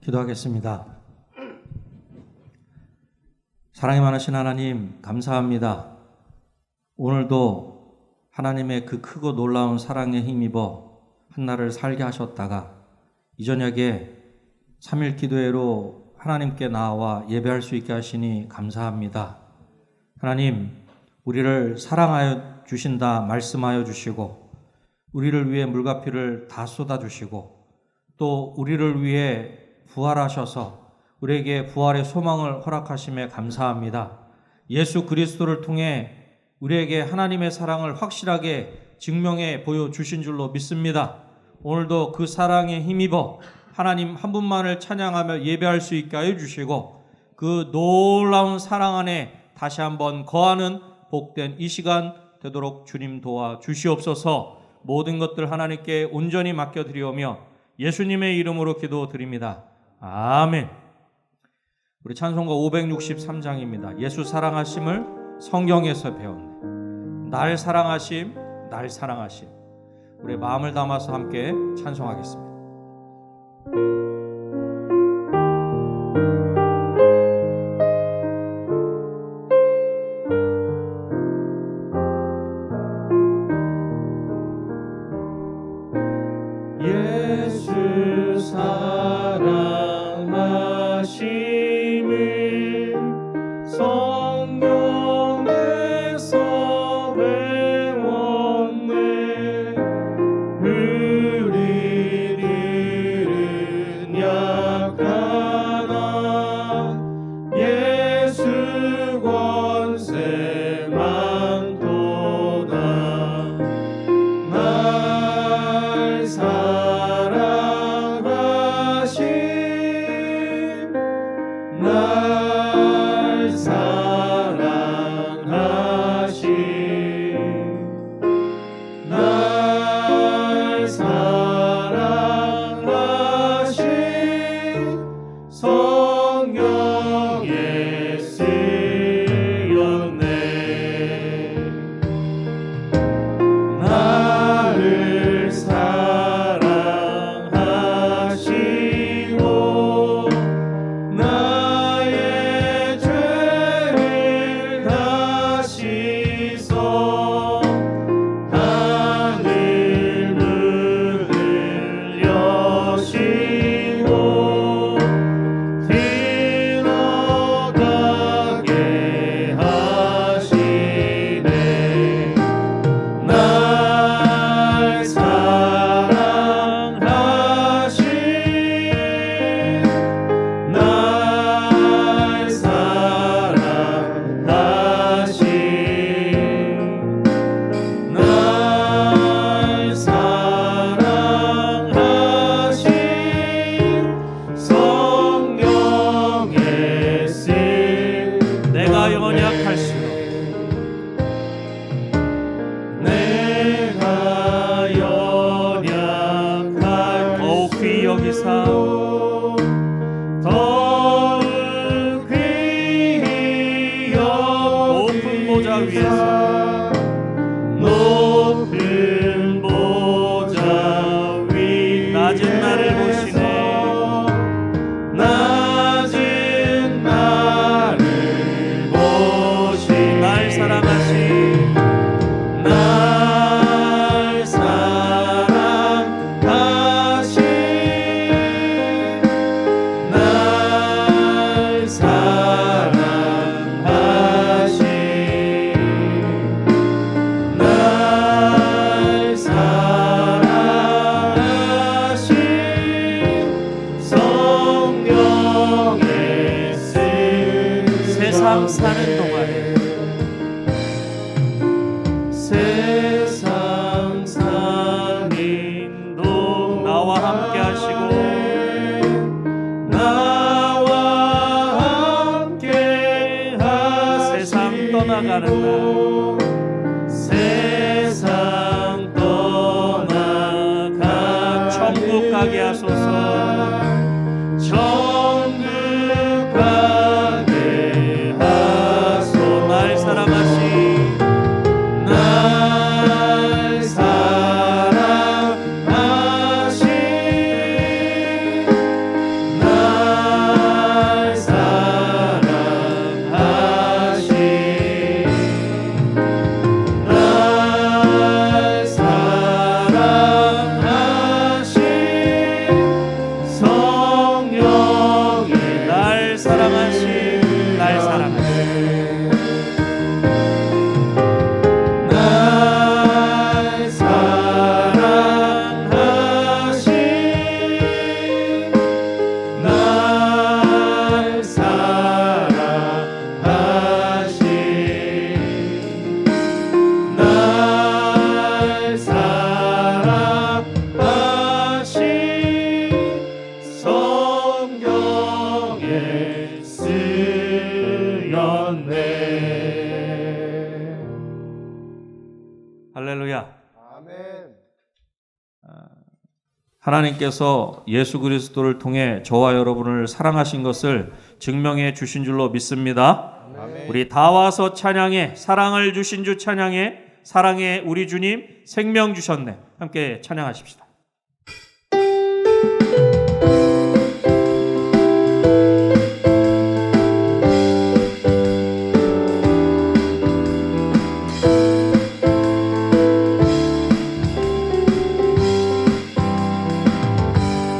기도하겠습니다. 사랑이 많으신 하나님, 감사합니다. 오늘도 하나님의 그 크고 놀라운 사랑에 힘입어 한날을 살게 하셨다가 이 저녁에 3일 기도회로 하나님께 나와 예배할 수 있게 하시니 감사합니다. 하나님, 우리를 사랑하여 주신다 말씀하여 주시고 우리를 위해 물과 피를 다 쏟아주시고 또 우리를 위해 부활하셔서 우리에게 부활의 소망을 허락하심에 감사합니다. 예수 그리스도를 통해 우리에게 하나님의 사랑을 확실하게 증명해 보여주신 줄로 믿습니다. 오늘도 그 사랑에 힘입어 하나님 한 분만을 찬양하며 예배할 수 있게 하여 주시고 그 놀라운 사랑 안에 다시 한번 거하는 복된 이 시간 되도록 주님 도와 주시옵소서. 모든 것들 하나님께 온전히 맡겨드리오며 예수님의 이름으로 기도드립니다. 아멘. 우리 찬송가 563장입니다. 예수 사랑하심을 성경에서 배웠네. 날 사랑하심, 날 사랑하심. 우리 마음을 담아서 함께 찬송하겠습니다. 예수 사랑하심을 성경에서 배웠네. 우리들은 약하나 예수 권세 많도다. 날 사랑하심, 날 사랑하심, 날 사랑하심, 성경에 쓰였네. 나를 사랑하시고 나의 죄를 다 씻어 하늘 문을 여시고 들어가게 하시네. 날 사랑하심, 날 사랑하심, 날 사랑하심, 성경에 쓴 내가 연약할수록 내가 연약할 더욱 귀히 여기사 더욱 귀히 높은 보좌 위에서 높은 보좌 위 낮은 나를 보시네. 낮은 나를 보시네. 날 사랑하신 날 사랑하심, 날 사랑하심, 날 사랑하심, 성경에 쓴 세상 사는 동안에 세상 산인도 나와 함께 하시고 나와 함께 하시고 세상 떠나가는 날 세상 떠나가 천국 가게 하소서. 천국 가게 하소서. 날 사랑하시 날 사랑하시 날 하나님께서 예수 그리스도를 통해 저와 여러분을 사랑하신 것을 증명해 주신 줄로 믿습니다. 아멘. 우리 다 와서 찬양해. 사랑을 주신 주 찬양해. 사랑해 우리 주님 생명 주셨네. 함께 찬양하십시다.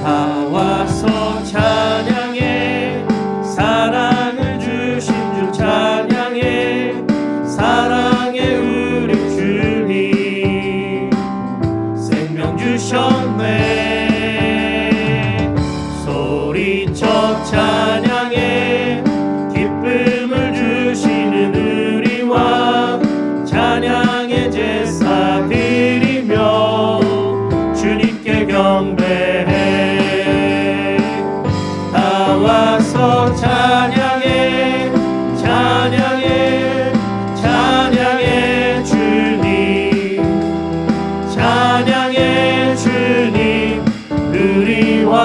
다 와서 찬양해. 사랑을 주신 주 찬양해. 사랑해 우리 주님 생명 주셨네. 소리쳐 찬양해. 기쁨을 주시는 우리 왕 찬양의 제사 드리며 주님께 경배해. 다 와서 찬양해. 찬양해. 찬양해 주님. 찬양해 주님 우리 왕.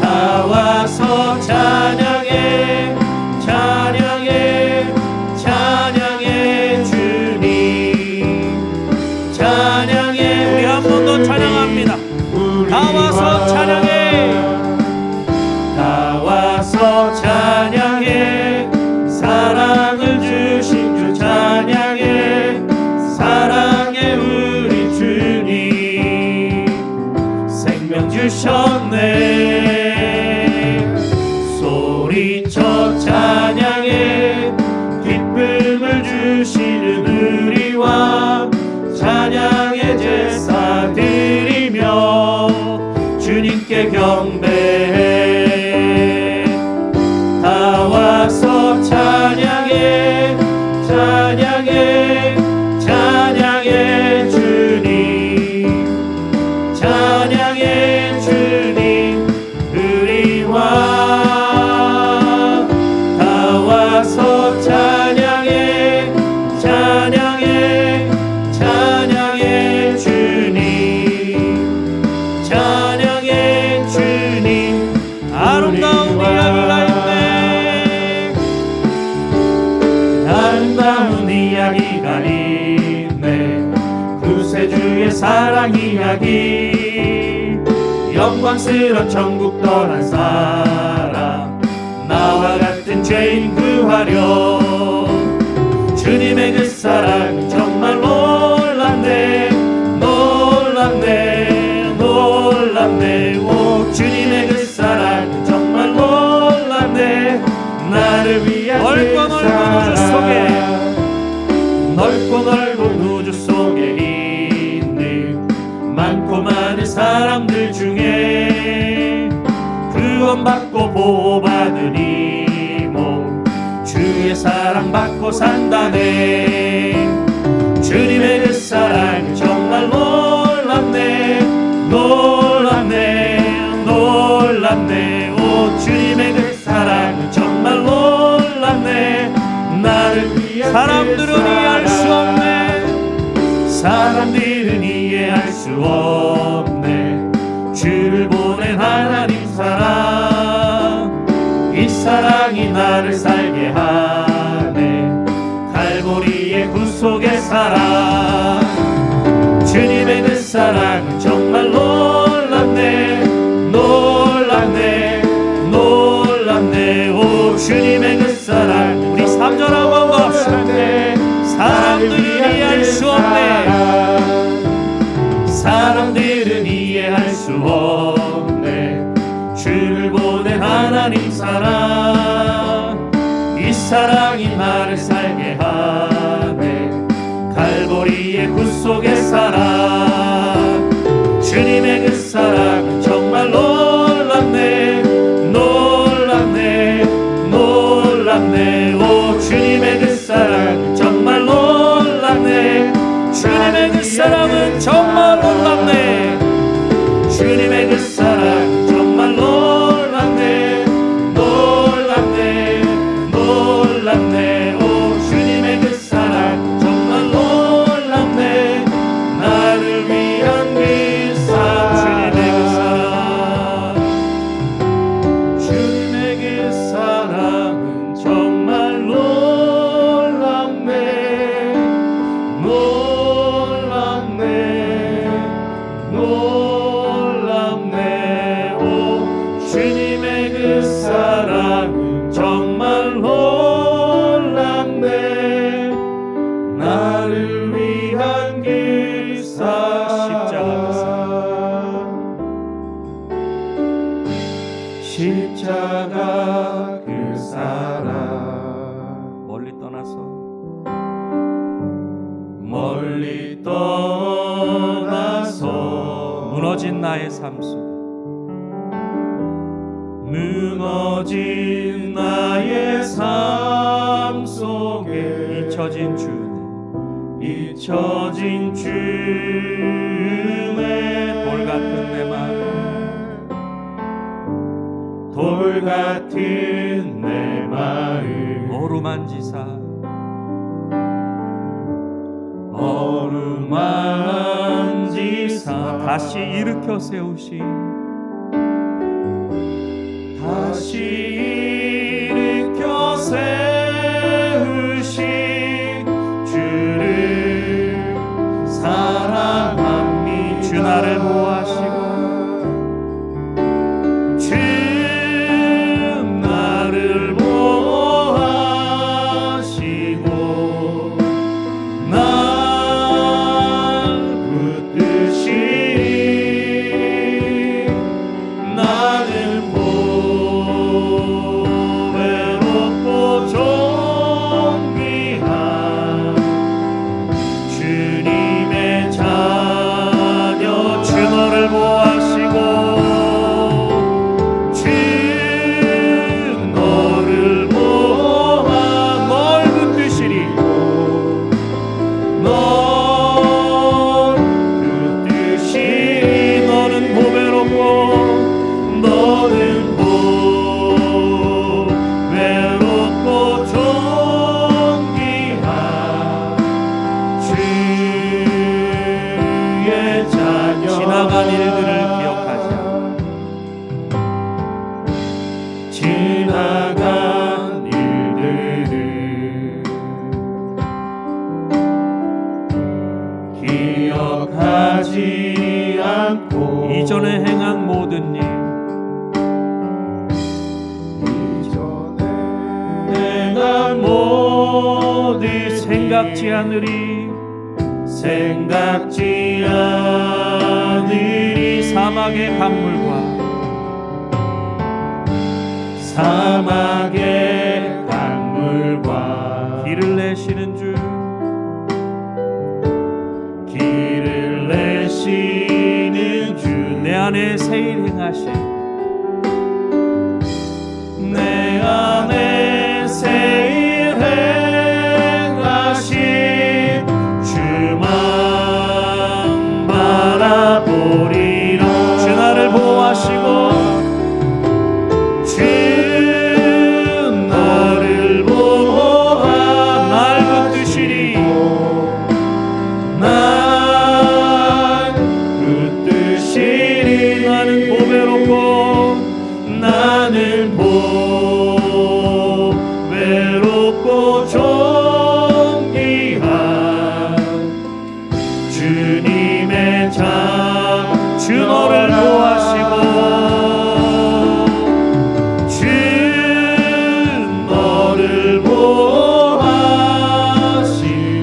다 와서 찬양해. 찬양해. 찬양해 주님. 찬양해. 우리 한 번 더 찬양합니다. 다 와서 찬양해. 다 와서 찬양해. 사랑을 주신 주 찬양해. 사랑해 우리 주님 생명 주셨네. 소리쳐 찬양해. 기쁨을 주시는 우리 왕 찬양의 제사 드리며 주님께 경배해. 다 와서 찬양해. 찬양해. 찬양해 주님. 찬양해 주님 우리 왕. 다 와서 찬양해. 찬양해. 찬양해 주님. 찬양해 주님 아름다운 이야기가 있네. 아름다운 이야기가 있네. 구세주의 사랑 이야기. 영광스러운 천국 떠난 사람 나와 같은 죄인 구하려. 주님의 그 사랑은 정말 놀랍네. 놀랍네. 놀랍네. 오 주님의 그 사랑은 정말 놀랍네. 나를 위한 넓고 넓은 우주 속에 넓고 넓은 우주 속에 있는 많고 많은 사람들 중에 구원받고 보호받은 이몸 주의 사랑받고 산다네. 주님의 그 사랑은 정말 놀랍네. 놀랍네. 놀랍네. 오 주님의 그 사랑은 정말 놀랍네. 나를 위한 사람들은 이해할 수 없네. 사람들은 이해할 수 없네. 주를 보낸 하나님 사랑. 이 사랑이 나를 살게 하네. 갈보리의 구속의 사랑. 주님의 그 사랑은 정말 놀랍네. 놀랍네. 놀랍네. 오 주님의 그 사랑. 우리 3절 한번 갑시다. 사람들은 이해할 수 없네. 사람들은 이해할 수 없네. 주를 보낸 하나님 사랑. 이 사랑이 나를 살게 하네. 갈보리의 구속의 사랑. 주님의 그 사랑은 정말 놀랍네. 놀랍네. 놀랍네. 오 주님의 그 사랑은 정말 놀랍네. 주님의 그 사랑은 정말 놀랍네. 주님의 그 사랑은 정말 놀랍네. 놀랍네. 놀랍네. 오 주님의 그 사랑 정말 놀랍네. 나를 위한 그 주님의 그 사랑은 정말 놀랍네. 나를 위한 그 십자가 그 사랑 멀리 떠나서 무너진 나의 삶 속 무너진 나의 삶 속에 잊혀진 주의 돌 같은 내 마음 돌 같은 내 마음 어루만지사 다시 일으켜 세우시 주를 사랑합니다. 주 나를 보호하시고 주 나를 보호하시고 날 붙드시리. 나는 외롭고 존귀한 주님의 자녀. 주 너를 보호하시고 주 너를 보호하 널 붙드시리. 널 붙드시리. 너는 보배롭고 너는 외롭고 존귀한 주의 자녀. 지나간 일들을 기억하자 지나간 일들을 기억하지 않고 이전에 행한 모든 일 행한 모든 생각지 않으리 사막의 강물과 길을 내시는 주 내 안에 새 일 행하시 내 안에 새 일 행하신 주만 바라보리라. 주 나를 보호하시고 주 너를 보호하 날 붙드시리. 날 붙드시리. 나는 보배롭고 나는 외롭고 존귀한 주님의 자. 주 너를 보호하시고 주 너를 보호하시.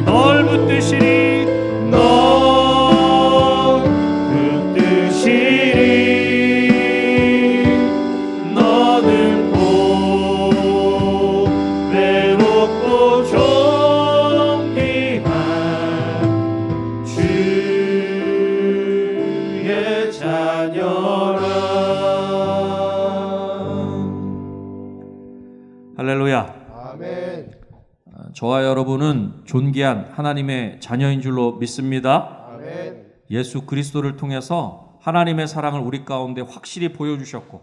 널 붙드시리. 널 붙드시리. 너는 외롭고 존귀한 주의 자녀라. 할렐루야. 아멘. 저와 여러분은 존귀한 하나님의 자녀인 줄로 믿습니다. 아멘. 예수 그리스도를 통해서 하나님의 사랑을 우리 가운데 확실히 보여주셨고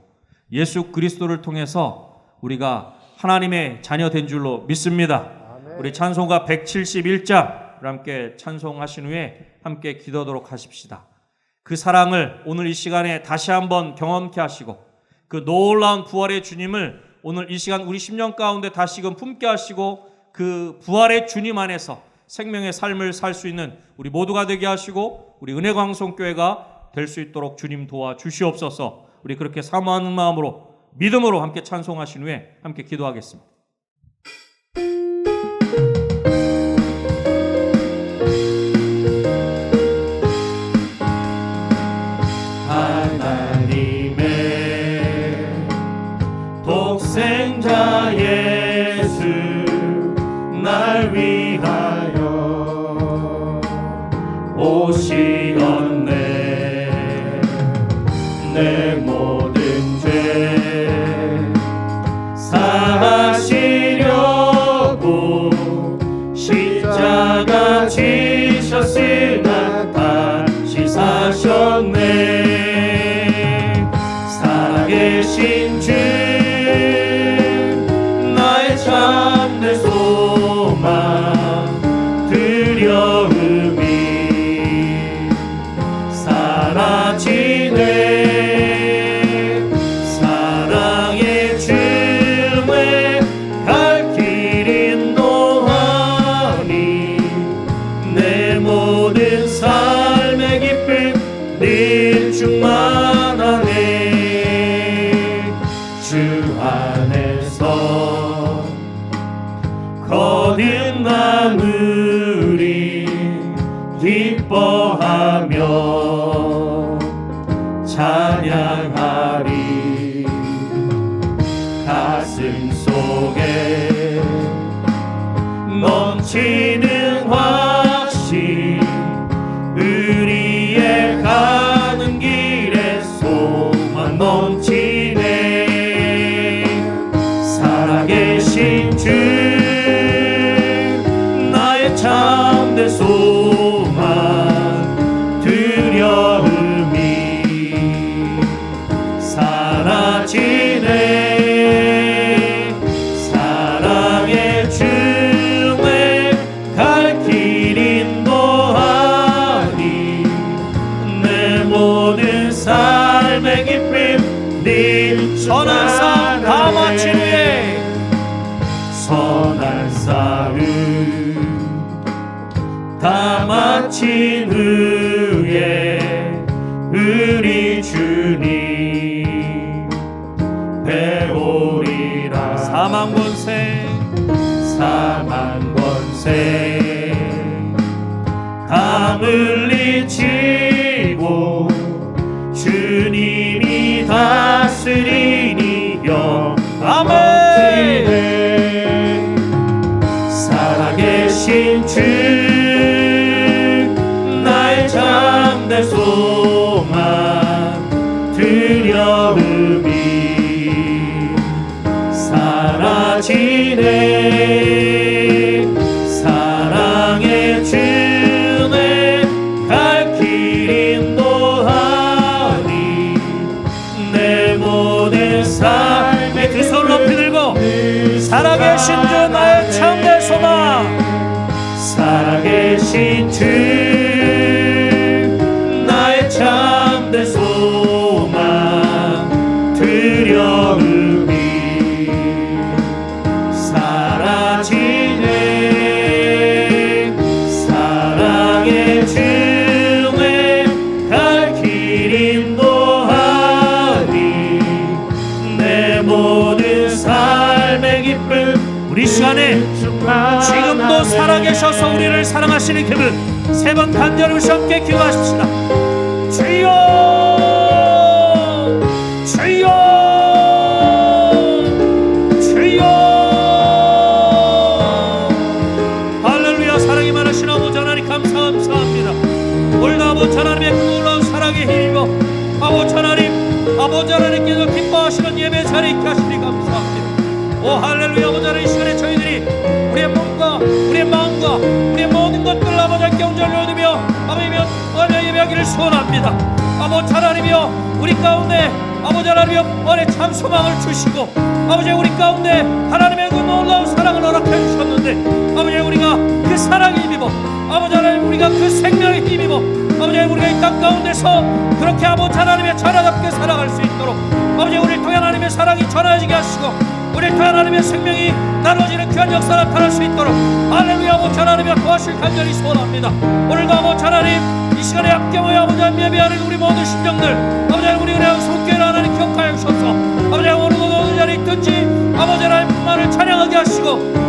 예수 그리스도를 통해서 우리가 하나님의 자녀 된 줄로 믿습니다. 아멘. 우리 찬송가 171장을 함께 찬송하신 후에 함께 기도하도록 하십시다. 그 사랑을 오늘 이 시간에 다시 한번 경험케 하시고 그 놀라운 부활의 주님을 오늘 이 시간 우리 심령 가운데 다시금 품게 하시고 그 부활의 주님 안에서 생명의 삶을 살 수 있는 우리 모두가 되게 하시고 우리 은혜광송교회가 될 수 있도록 주님 도와주시옵소서. 우리 그렇게 사모하는 마음으로 믿음으로 함께 찬송하신 후에 함께 기도하겠습니다. 하나님의 독생자 예수 날 위하여 오시었네. 내 모든 죄 사하시려고 십자가 지셨으나 다시 사셨네. 살아계신 주 나의 참된 소망 두려움이 사라지네. 사랑의 주에 갈 길 인도하니 내 모든 삶의 기쁨 늘 충만하네. 주 안에서 거듭난 우리 기뻐하며 찬양하리. 가슴 속에 넘치는 확신 우리의 가는 길에 소망 넘치네. 살아계신 주 나의 참된 소망 두려움이 사라지네. 사랑의 주에 갈 길 인도하니 내 모든 삶의 기쁨 늘 선한 싸움 다 마친 후에 선한 싸움 다 마친 후에 우리 주님 배우리라. 사망 권세 다 물리치고 주님이 다스리니 영원하네. 살아계신 주 나의 참된 소망 두려움이 사라지네. 사랑의 주에 갈 길 인도하니 내 모든 삶의 두 손 높이 들고 살아계신 주 나의 참된 소망. 살아계신 주 나의 참된 소망 두려움이 사라지네. 사랑의 주에 갈 길 인도하니 내 모든 삶의 기쁨 우리 시간에 지금도 살아계셔서 우리를 사랑하시는 그분 세 번 간절히 우리 함께 기도하십시다. 주여 주여 주여. 할렐루야. 사랑이 많으신 아버지 하나님 감사합니다. 오늘도 아버지 하나님의 그 놀라운 사랑에 힘입어 아버지 하나님께서 기뻐하시는 예배 자리에 있게 하시니 감사합니다. 오 할렐루야. 아버지 하나님 이 시간에 저희들이 우리의 몸과 우리의 마음과 우리의 모든 것들을 아버지 하나님께 온전히 얻으며 아버지며 은혜 예배하기를 소원합니다. 아버지 하나님이여 우리 가운데 아버지 하나님이여 은혜 참 소망을 주시고 아버지 우리 가운데 하나님의 그 놀라운 사랑을 허락해 주셨는데 아버지 우리가 그 사랑에 힘입어 아버지 하나님 우리가 그 생명에 힘입어 아버지 우리가 이 땅 가운데서 그렇게 아버지 하나님의 자녀답게 살아갈 수 있도록 아버지 우리를 통해 하나님의 사랑이 전해지게 하시고 우리를 통해 하나님의 생명이 나눠지는 귀한 역사가 나타날 수 있도록 할렐루야. 아버지 하나님의 도와주실 간절히 소원합니다. 오늘도 아버지 하나님 이 시간에 함께 모여 아버지 하나님 예배하는 우리 모든 심령들 아버지 하나님 우리 은혜와 손길을 하나님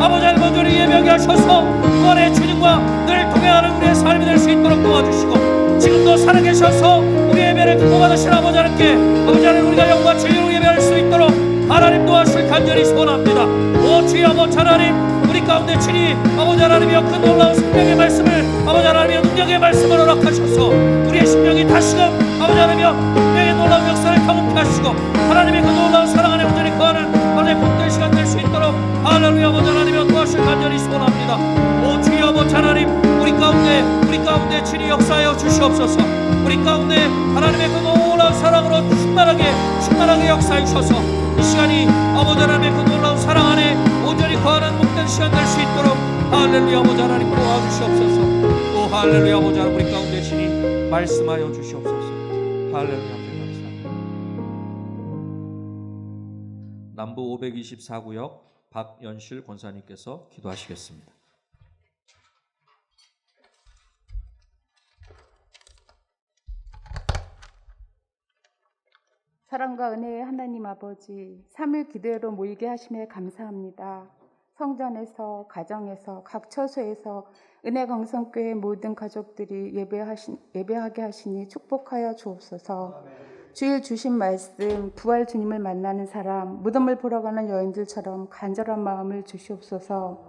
아버지 하나님 온전히 예배하게 하셔서 구원의 주님과 늘 동행하는 우리의 삶이 될 수 있도록 도와주시고 지금도 살아계셔서 우리 예배를 기뻐받으신 아버지 하나님께 아버지 하나님 우리가 영과 진리로 예배할 수 있도록 하나님 도와주실 간절히 소원합니다. 오 주여 아버지 하나님 우리 가운데 친히 아버지 하나님이여 그 놀라운 생명의 말씀을 아버지 하나님이여 능력의 말씀을 허락하셔서 우리의 심령이 다시금 아버지 하나님이여 능력의 놀라운 역사를 경험케 하시고 하나님의 그 놀라운 사랑 안에 온전히 거하는 아버지의 복된 시간 될 수 있도록 할렐루야 아버지 하나님이여 도와주실 간절히 소원합니다. 오 주여 아버지 하나님 우리 가운데 친히 역사하여 주시옵소서. 우리 가운데 하나님의 그 놀라운 사랑으로 충만하게 역사해 주셔서 이 시간이 아버지 하나님의 그 놀라운 사랑 안에 온전히 거하는 복된 시간 될 수 있도록 할렐루야 아버지 하나님 도와주시옵소서. 또 할렐루야 아버지 하나님 우리 가운데 친히 말씀하여 주시옵소서. 할렐루야 감사합니다. 남부 524구역 박연실 권사님께서 기도하시겠습니다. 사랑과 은혜의 하나님 아버지, 3일 기도회로 모이게 하심에 감사합니다. 성전에서, 가정에서, 각 처소에서 은혜강성교회 모든 가족들이 예배하게 하시니 축복하여 주옵소서. 주일 주신 말씀, 부활 주님을 만나는 사람, 무덤을 보러 가는 여인들처럼 간절한 마음을 주시옵소서.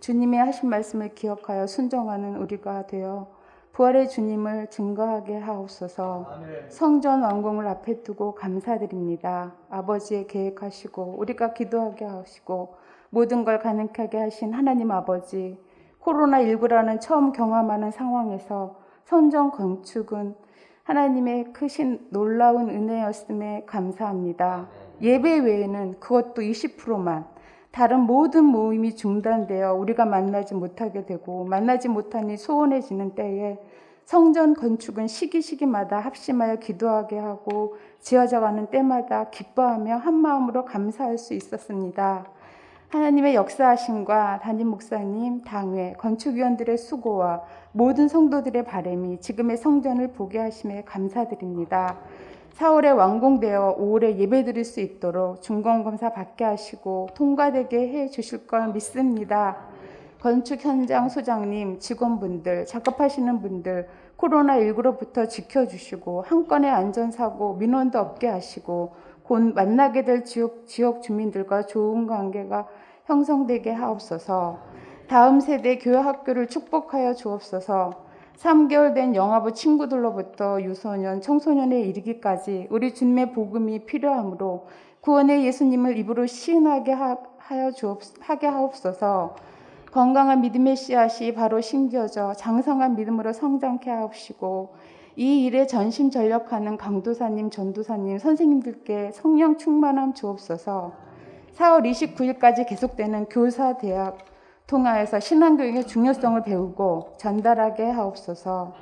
주님의 하신 말씀을 기억하여 순종하는 우리가 되어 부활의 주님을 증거하게 하옵소서. 성전 완공을 앞에 두고 감사드립니다. 아버지의 계획하시고 우리가 기도하게 하시고 모든 걸 가능하게 하신 하나님 아버지, 코로나19라는 처음 경험하는 상황에서 성전 건축은 하나님의 크신 놀라운 은혜였음에 감사합니다. 예배 외에는 그것도 20%만 다른 모든 모임이 중단되어 우리가 만나지 못하게 되고 만나지 못하니 소원해지는 때에 성전 건축은 시기마다 합심하여 기도하게 하고 지어져가는 때마다 기뻐하며 한마음으로 감사할 수 있었습니다. 하나님의 역사하심과 담임 목사님, 당회, 건축위원들의 수고와 모든 성도들의 바람이 지금의 성전을 보게 하심에 감사드립니다. 4월에 완공되어 5월에 예배드릴 수 있도록 중공검사 받게 하시고 통과되게 해 주실 걸 믿습니다. 건축 현장 소장님, 직원분들, 작업하시는 분들 코로나19로부터 지켜주시고 한 건의 안전사고 민원도 없게 하시고 곧 만나게 될 지역 주민들과 좋은 관계가 형성되게 하옵소서. 다음 세대 교회 학교를 축복하여 주옵소서. 3개월 된 영아부 친구들로부터 유소년, 청소년에 이르기까지 우리 주님의 복음이 필요하므로 구원의 예수님을 입으로 시인하게 하게 하옵소서. 건강한 믿음의 씨앗이 바로 심겨져 장성한 믿음으로 성장케 하옵시고 이 일에 전심전력하는 강도사님, 전도사님, 선생님들께 성령 충만함 주옵소서. 4월 29일까지 계속되는 교사대학 통하여서 신앙교육의 중요성을 배우고 전달하게 하옵소서.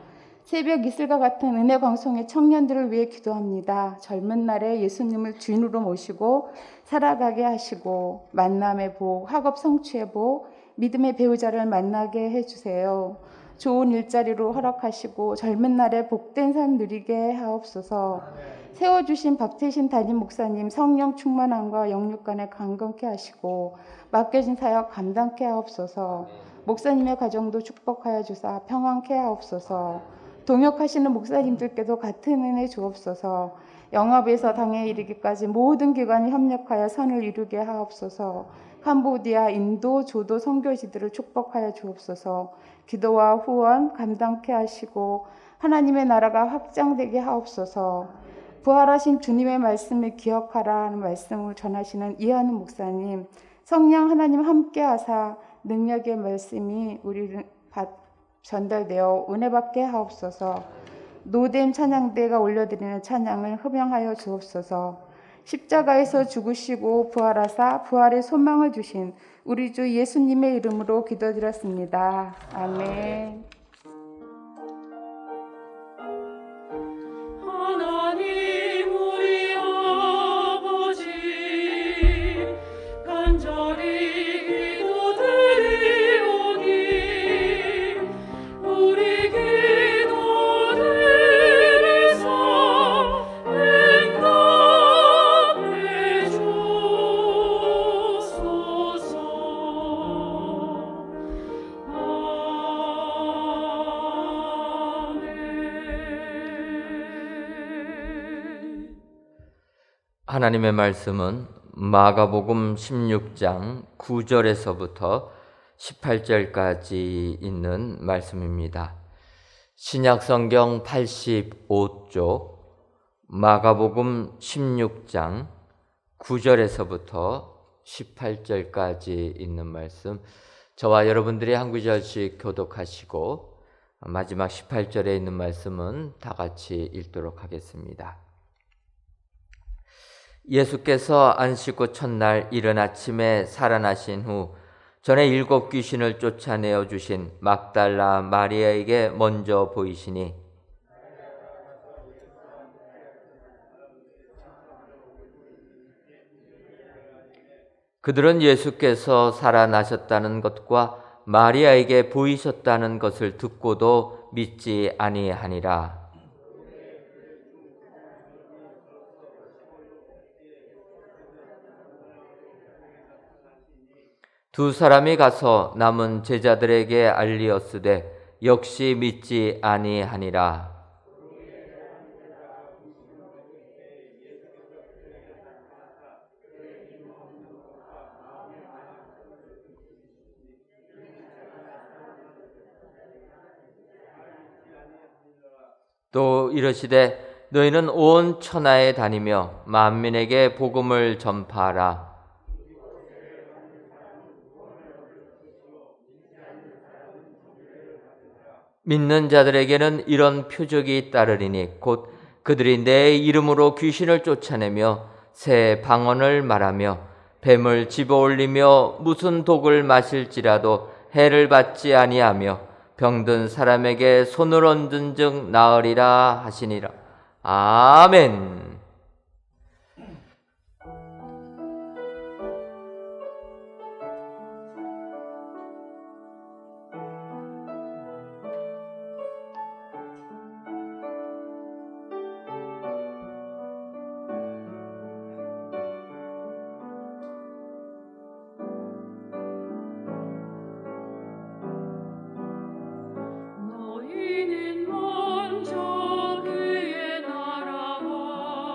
새벽 이슬과 같은 은혜 방송의 청년들을 위해 기도합니다. 젊은 날에 예수님을 주인으로 모시고 살아가게 하시고 만남의 복, 학업 성취의 복, 믿음의 배우자를 만나게 해주세요. 좋은 일자리로 허락하시고 젊은 날에 복된 삶 누리게 하옵소서. 세워주신 박태신 담임 목사님 성령 충만함과 영육간에 강건케 하시고 맡겨진 사역 감당케 하옵소서. 목사님의 가정도 축복하여 주사 평안케 하옵소서. 동역하시는 목사님들께도 같은 은혜 주옵소서. 영업에서 당에 이르기까지 모든 기관이 협력하여 선을 이루게 하옵소서. 캄보디아, 인도, 조도 선교지들을 축복하여 주옵소서. 기도와 후원 감당케 하시고 하나님의 나라가 확장되게 하옵소서. 부활하신 주님의 말씀을 기억하라는 말씀을 전하시는 이한우 목사님, 성령 하나님 함께하사 능력의 말씀이 우리를 전달되어 은혜 받게 하옵소서. 노뎀 찬양대가 올려드리는 찬양을 흡양하여 주옵소서. 십자가에서 죽으시고 부활하사 부활의 소망을 주신 우리 주 예수님의 이름으로 기도드렸습니다. 아멘. 하나님 우리 아버지 간절히 기도드리오니 우리 기도들에서 응답해 주소서. 하나님의 말씀은 마가복음 16장 9절에서부터 18절까지 있는 말씀입니다. 신약성경 85쪽 마가복음 16장 9절에서부터 18절까지 있는 말씀, 저와 여러분들이 한 구절씩 교독하시고 마지막 18절에 있는 말씀은 다 같이 읽도록 하겠습니다. 예수께서 안식 후 첫날 이른 아침에 살아나신 후 전에 7 귀신을 쫓아내어 주신 막달라 마리아에게 먼저 보이시니 그들은 예수께서 살아나셨다는 것과 마리아에게 보이셨다는 것을 듣고도 믿지 아니하니라. 두 사람이 가서 남은 제자들에게 알리었으되 역시 믿지 아니하니라. 또 이르시되 너희는 온 천하에 다니며 만민에게 복음을 전파하라. 믿는 자들에게는 이런 표적이 따르리니 곧 그들이 내 이름으로 귀신을 쫓아내며 새 방언을 말하며 뱀을 집어올리며 무슨 독을 마실지라도 해를 받지 아니하며 병든 사람에게 손을 얹은 즉 나으리라 하시니라. 아멘. 너희는 먼저 그의 나라와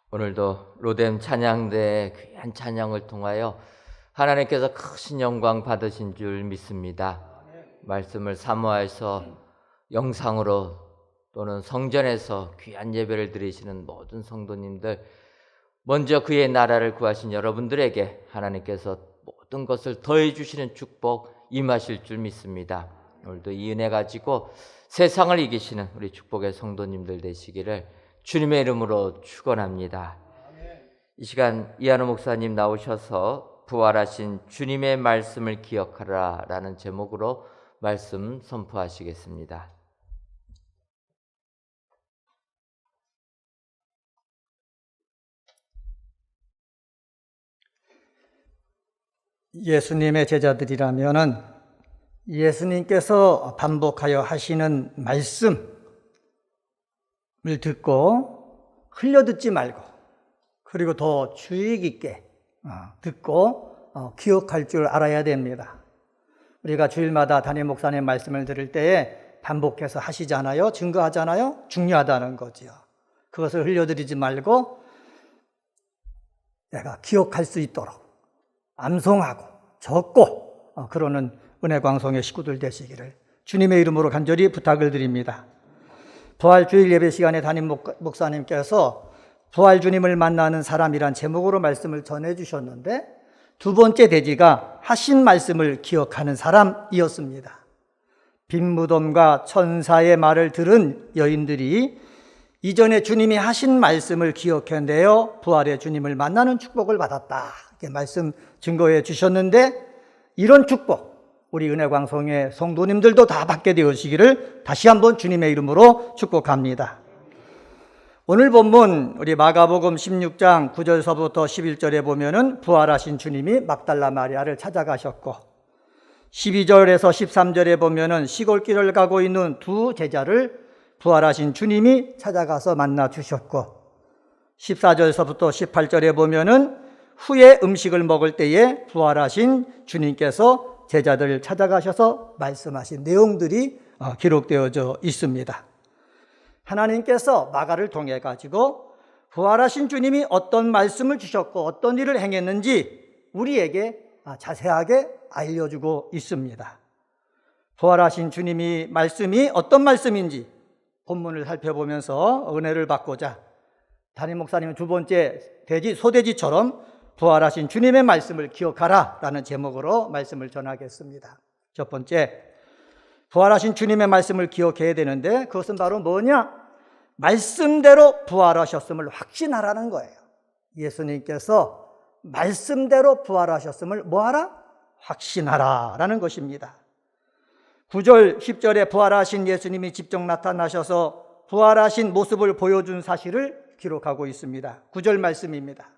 오늘도 로뎀 찬양대의 귀한 찬양을 통하여 하나님께서 크신 영광 받으신 줄 믿습니다. 말씀을 사모해서 영상으로 또는 성전에서 귀한 예배를 드리시는 모든 성도님들, 먼저 그의 나라를 구하신 여러분들에게 하나님께서 모든 것을 더해 주시는 축복 임하실 줄 믿습니다. 오늘도 이 은혜 가지고 세상을 이기시는 우리 축복의 성도님들 되시기를 주님의 이름으로 축원합니다. 이 시간 이한우 목사님 나오셔서 부활하신 주님의 말씀을 기억하라 라는 제목으로 말씀 선포하시겠습니다. 예수님의 제자들이라면은 예수님께서 반복하여 하시는 말씀을 듣고 흘려듣지 말고, 그리고 더 주의 깊게 듣고 기억할 줄 알아야 됩니다. 우리가 주일마다 담임 목사님 말씀을 들을 때에 반복해서 하시잖아요. 증거하잖아요. 중요하다는 거지요. 그것을 흘려드리지 말고 내가 기억할 수 있도록 암송하고 적고 그러는 은혜광송의 식구들 되시기를 주님의 이름으로 간절히 부탁을 드립니다. 부활주일 예배 시간에 담임 목사님께서 부활 주님을 만나는 사람이란 제목으로 말씀을 전해주셨는데, 두 번째 대지가 하신 말씀을 기억하는 사람이었습니다. 빈 무덤과 천사의 말을 들은 여인들이 이전에 주님이 하신 말씀을 기억해내어 부활의 주님을 만나는 축복을 받았다, 이렇게 말씀 증거해 주셨는데, 이런 축복 우리 은혜광송의 성도님들도 다 받게 되시기를 다시 한번 주님의 이름으로 축복합니다. 오늘 본문 우리 마가복음 16장 9절서부터 11절에 보면은 부활하신 주님이 막달라 마리아를 찾아가셨고, 12절에서 13절에 보면은 시골길을 가고 있는 두 제자를 부활하신 주님이 찾아가서 만나 주셨고, 14절서부터 18절에 보면은 후에 음식을 먹을 때에 부활하신 주님께서 제자들을 찾아가셔서 말씀하신 내용들이 기록되어져 있습니다. 하나님께서 마가를 통해 가지고 부활하신 주님이 어떤 말씀을 주셨고 어떤 일을 행했는지 우리에게 자세하게 알려주고 있습니다. 부활하신 주님이 말씀이 어떤 말씀인지 본문을 살펴보면서 은혜를 받고자 담임 목사님은 두 번째 대지 소대지처럼 부활하신 주님의 말씀을 기억하라 라는 제목으로 말씀을 전하겠습니다. 첫 번째, 부활하신 주님의 말씀을 기억해야 되는데 그것은 바로 뭐냐? 말씀대로 부활하셨음을 확신하라는 거예요. 예수님께서 말씀대로 부활하셨음을 뭐하라? 확신하라 라는 것입니다. 9절 10절에 부활하신 예수님이 직접 나타나셔서 부활하신 모습을 보여준 사실을 기록하고 있습니다. 9절 말씀입니다.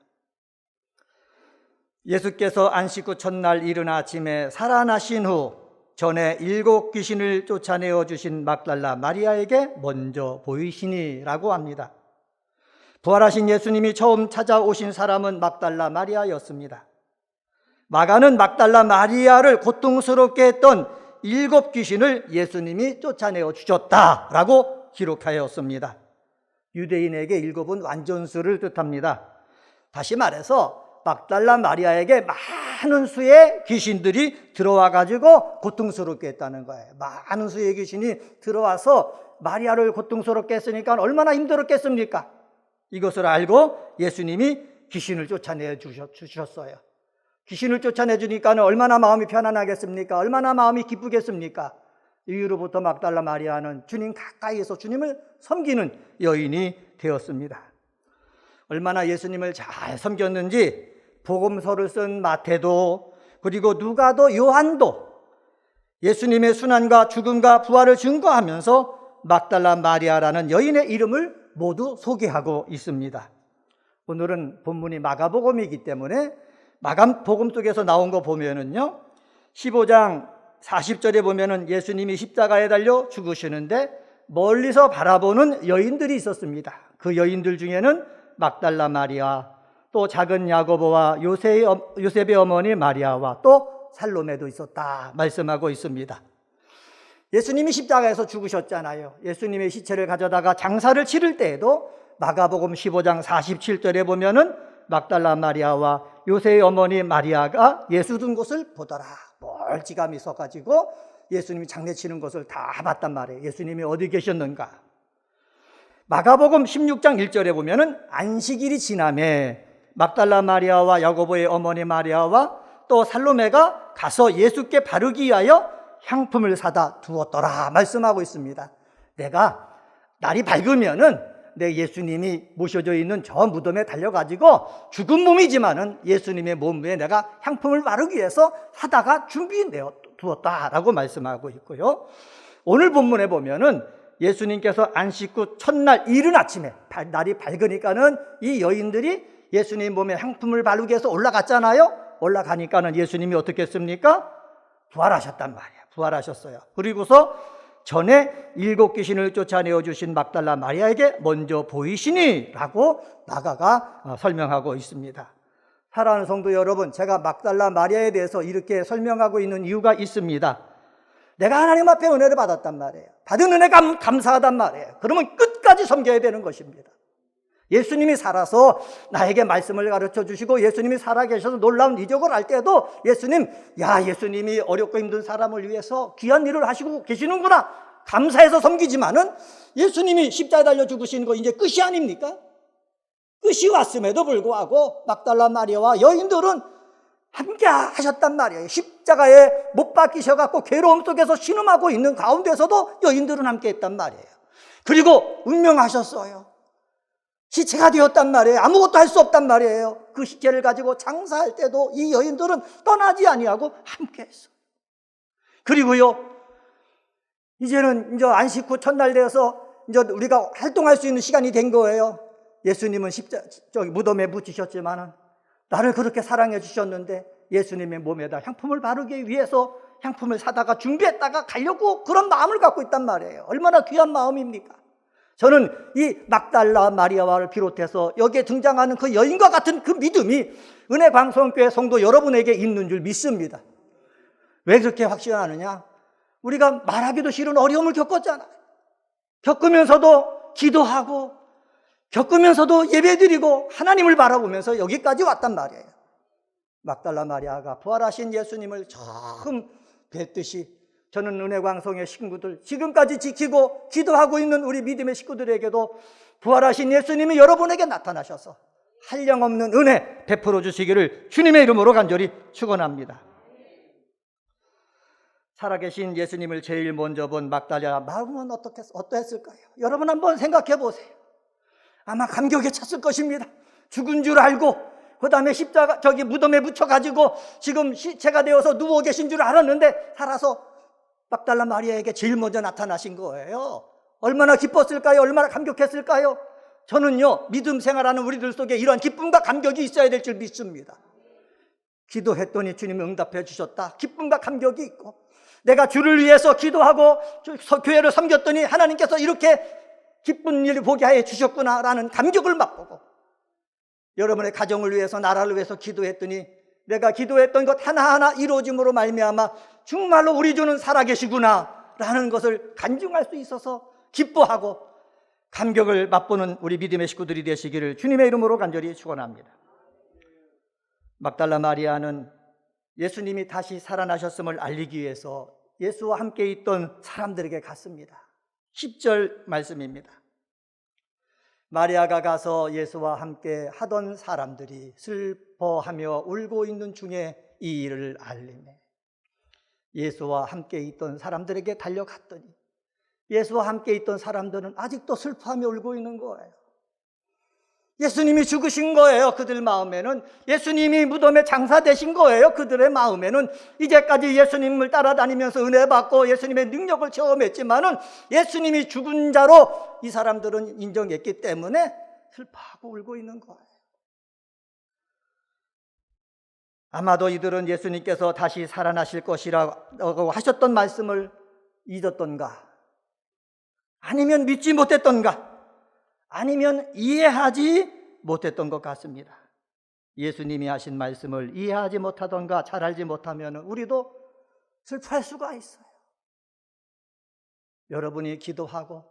예수께서 안식 후 첫날 이른 아침에 살아나신 후 전에 7 귀신을 쫓아내어 주신 막달라 마리아에게 먼저 보이시니라고 합니다. 부활하신 예수님이 처음 찾아오신 사람은 막달라 마리아였습니다. 마가는 막달라 마리아를 고통스럽게 했던 7 귀신을 예수님이 쫓아내어 주셨다라고 기록하였습니다. 유대인에게 7은 완전수를 뜻합니다. 다시 말해서 막달라 마리아에게 많은 수의 귀신들이 들어와 가지고 고통스럽게 했다는 거예요. 많은 수의 귀신이 들어와서 마리아를 고통스럽게 했으니까 얼마나 힘들었겠습니까? 이것을 알고 예수님이 귀신을 쫓아내 주셨어요. 귀신을 쫓아내 주니까 얼마나 마음이 편안하겠습니까? 얼마나 마음이 기쁘겠습니까? 이후로부터 막달라 마리아는 주님 가까이에서 주님을 섬기는 여인이 되었습니다. 얼마나 예수님을 잘 섬겼는지 복음서를 쓴 마태도, 그리고 누가도, 요한도 예수님의 순환과 죽음과 부활을 증거하면서 막달라 마리아라는 여인의 이름을 모두 소개하고 있습니다. 오늘은 본문이 마가복음이기 때문에 마가복음 속에서 나온 거 보면은요, 15장 40절에 보면은 예수님이 십자가에 달려 죽으시는데 멀리서 바라보는 여인들이 있었습니다. 그 여인들 중에는 막달라 마리아, 또 작은 야고보와 요셉의 어머니 마리아와 또 살로메도 있었다 말씀하고 있습니다. 예수님이 십자가에서 죽으셨잖아요. 예수님의 시체를 가져다가 장사를 치를 때에도 마가복음 15장 47절에 보면은 막달라 마리아와 요새의 어머니 마리아가 예수 둔 곳을 보더라. 멀찌감이 있어가지고 예수님이 장례치는 것을 다 봤단 말이에요. 예수님이 어디 계셨는가? 마가복음 16장 1절에 보면은 안식일이 지남에 막달라 마리아와 야고보의 어머니 마리아와 또 살로메가 가서 예수께 바르기 위하여 향품을 사다 두었더라 말씀하고 있습니다. 내가 날이 밝으면은 내 예수님이 모셔져 있는 저 무덤에 달려가지고 죽은 몸이지만은 예수님의 몸 위에 내가 향품을 바르기 위해서 사다가 준비되어 두었다라고 말씀하고 있고요. 오늘 본문에 보면은 예수님께서 안식 후 첫날 이른 아침에 날이 밝으니까는 이 여인들이 예수님 몸에 향품을 바르기 위해서 올라갔잖아요. 올라가니까는 예수님이 어떻게 했습니까? 부활하셨단 말이에요. 부활하셨어요. 그리고서 전에 7 귀신을 쫓아내어 주신 막달라 마리아에게 먼저 보이시니 라고 마가가 설명하고 있습니다. 사랑하는 성도 여러분, 제가 막달라 마리아에 대해서 이렇게 설명하고 있는 이유가 있습니다. 내가 하나님 앞에 은혜를 받았단 말이에요. 받은 은혜가 감사하단 말이에요. 그러면 끝까지 섬겨야 되는 것입니다. 예수님이 살아서 나에게 말씀을 가르쳐 주시고 예수님이 살아계셔서 놀라운 이적을 할 때도 예수님이 어렵고 힘든 사람을 위해서 귀한 일을 하시고 계시는구나 감사해서 섬기지만은 예수님이 십자가에 달려 죽으시는 거 이제 끝이 아닙니까? 끝이 왔음에도 불구하고 막달라 마리아와 여인들은 함께 하셨단 말이에요. 십자가에 못 박히셔갖고 괴로움 속에서 신음하고 있는 가운데서도 여인들은 함께 했단 말이에요. 그리고 운명하셨어요. 시체가 되었단 말이에요. 아무것도 할 수 없단 말이에요. 그 시체를 가지고 장사할 때도 이 여인들은 떠나지 아니하고 함께 했어요. 그리고요, 이제는 이제 안식 후 첫날 되어서 이제 우리가 활동할 수 있는 시간이 된 거예요. 예수님은 무덤에 묻히셨지만은 나를 그렇게 사랑해 주셨는데 예수님의 몸에다 향품을 바르기 위해서 향품을 사다가 준비했다가 가려고 그런 마음을 갖고 있단 말이에요. 얼마나 귀한 마음입니까? 저는 이 막달라 마리아를 비롯해서 여기에 등장하는 그 여인과 같은 그 믿음이 은혜광성교회 성도 여러분에게 있는 줄 믿습니다. 왜 그렇게 확신하느냐? 우리가 말하기도 싫은 어려움을 겪었잖아요. 겪으면서도 기도하고 겪으면서도 예배드리고 하나님을 바라보면서 여기까지 왔단 말이에요. 막달라 마리아가 부활하신 예수님을 처음 뵀듯이 저는 은혜광성의 식구들, 지금까지 지키고 기도하고 있는 우리 믿음의 식구들에게도 부활하신 예수님이 여러분에게 나타나셔서 한량없는 은혜 베풀어 주시기를 주님의 이름으로 간절히 축원합니다. 살아계신 예수님을 제일 먼저 본 막달라 마음은 어떠했을까요? 여러분 한번 생각해 보세요. 아마 감격에 찼을 것입니다. 죽은 줄 알고 그 다음에 십자가 무덤에 묻혀가지고 지금 시체가 되어서 누워 계신 줄 알았는데 살아서 막달라 마리아에게 제일 먼저 나타나신 거예요. 얼마나 기뻤을까요? 얼마나 감격했을까요? 저는요, 믿음 생활하는 우리들 속에 이러한 기쁨과 감격이 있어야 될 줄 믿습니다. 기도했더니 주님이 응답해 주셨다. 기쁨과 감격이 있고, 내가 주를 위해서 기도하고 교회를 섬겼더니 하나님께서 이렇게 기쁜 일을 보게 하여 주셨구나라는 감격을 맛보고, 여러분의 가정을 위해서 나라를 위해서 기도했더니 내가 기도했던 것 하나하나 이루어짐으로 말미암아 정말로 우리 주는 살아계시구나 라는 것을 간증할 수 있어서 기뻐하고 감격을 맛보는 우리 믿음의 식구들이 되시기를 주님의 이름으로 간절히 축원합니다. 막달라 마리아는 예수님이 다시 살아나셨음을 알리기 위해서 예수와 함께 있던 사람들에게 갔습니다. 10절 말씀입니다. 마리아가 가서 예수와 함께 하던 사람들이 슬퍼하며 울고 있는 중에 이 일을 알리매 예수와 함께 있던 사람들에게 달려갔더니 예수와 함께 있던 사람들은 아직도 슬퍼하며 울고 있는 거예요. 예수님이 죽으신 거예요. 그들 마음에는 예수님이 무덤에 장사되신 거예요. 그들의 마음에는 이제까지 예수님을 따라다니면서 은혜 받고 예수님의 능력을 체험했지만은 예수님이 죽은 자로 이 사람들은 인정했기 때문에 슬퍼하고 울고 있는 거예요. 아마도 이들은 예수님께서 다시 살아나실 것이라고 하셨던 말씀을 잊었던가, 아니면 믿지 못했던가, 아니면 이해하지 못했던 것 같습니다. 예수님이 하신 말씀을 이해하지 못하던가 잘 알지 못하면 우리도 슬퍼할 수가 있어요. 여러분이 기도하고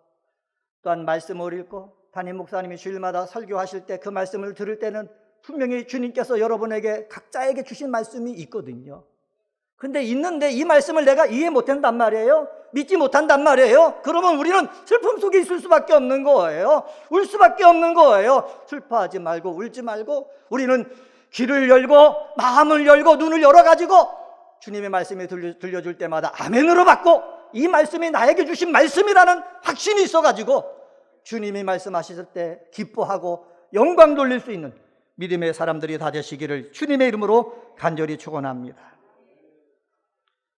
또한 말씀을 읽고 담임 목사님이 주일마다 설교하실 때 그 말씀을 들을 때는 분명히 주님께서 여러분에게 각자에게 주신 말씀이 있거든요. 근데 있는데 이 말씀을 내가 이해 못한단 말이에요. 믿지 못한단 말이에요. 그러면 우리는 슬픔 속에 있을 수밖에 없는 거예요. 울 수밖에 없는 거예요. 슬퍼하지 말고 울지 말고 우리는 귀를 열고 마음을 열고 눈을 열어가지고 주님의 말씀이 들려줄 때마다 아멘으로 받고 이 말씀이 나에게 주신 말씀이라는 확신이 있어가지고 주님이 말씀하실 때 기뻐하고 영광 돌릴 수 있는 믿음의 사람들이 다 되시기를 주님의 이름으로 간절히 축원합니다.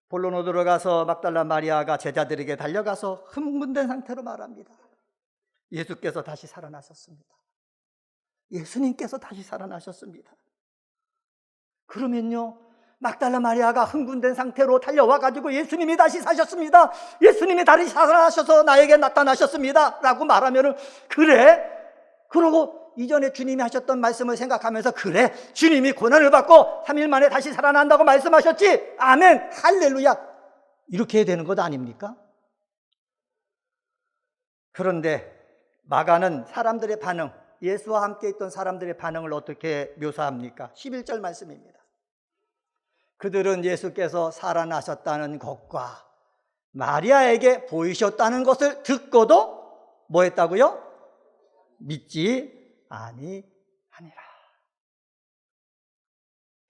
본론으로 들어가서 막달라 마리아가 제자들에게 달려가서 흥분된 상태로 말합니다. 예수께서 다시 살아나셨습니다. 예수님께서 다시 살아나셨습니다. 그러면요, 막달라 마리아가 흥분된 상태로 달려와가지고 예수님이 다시 사셨습니다. 예수님이 다시 살아나셔서 나에게 나타나셨습니다. 라고 말하면은, 그래? 그러고 이전에 주님이 하셨던 말씀을 생각하면서, 그래, 주님이 고난을 받고 3일 만에 다시 살아난다고 말씀하셨지? 아멘, 할렐루야. 이렇게 해야 되는 것 아닙니까? 그런데 마가는 사람들의 반응, 예수와 함께 있던 사람들의 반응을 어떻게 묘사합니까? 11절 말씀입니다. 그들은 예수께서 살아나셨다는 것과 마리아에게 보이셨다는 것을 듣고도 뭐 했다고요? 믿지 아니하니라.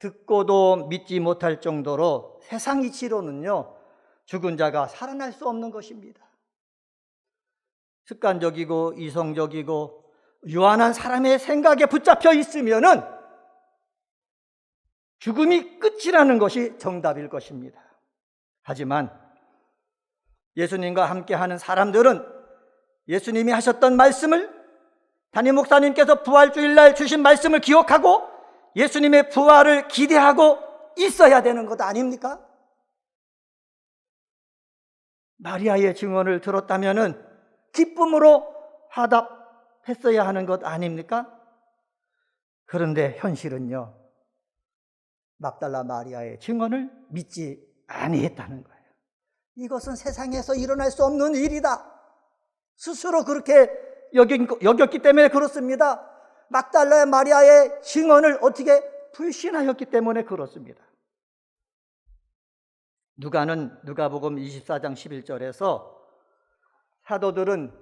듣고도 믿지 못할 정도로 세상 이치로는요, 죽은 자가 살아날 수 없는 것입니다. 습관적이고 이성적이고 유한한 사람의 생각에 붙잡혀 있으면은 죽음이 끝이라는 것이 정답일 것입니다. 하지만 예수님과 함께하는 사람들은 예수님이 하셨던 말씀을, 담임 목사님께서 부활주일날 주신 말씀을 기억하고 예수님의 부활을 기대하고 있어야 되는 것 아닙니까? 마리아의 증언을 들었다면은 기쁨으로 화답했어야 하는 것 아닙니까? 그런데 현실은요, 막달라 마리아의 증언을 믿지 아니했다는 거예요. 이것은 세상에서 일어날 수 없는 일이다. 스스로 그렇게 여겼기 때문에 그렇습니다. 막달라 마리아의 증언을 어떻게 불신하였기 때문에 그렇습니다. 누가복음 24장 11절에서 사도들은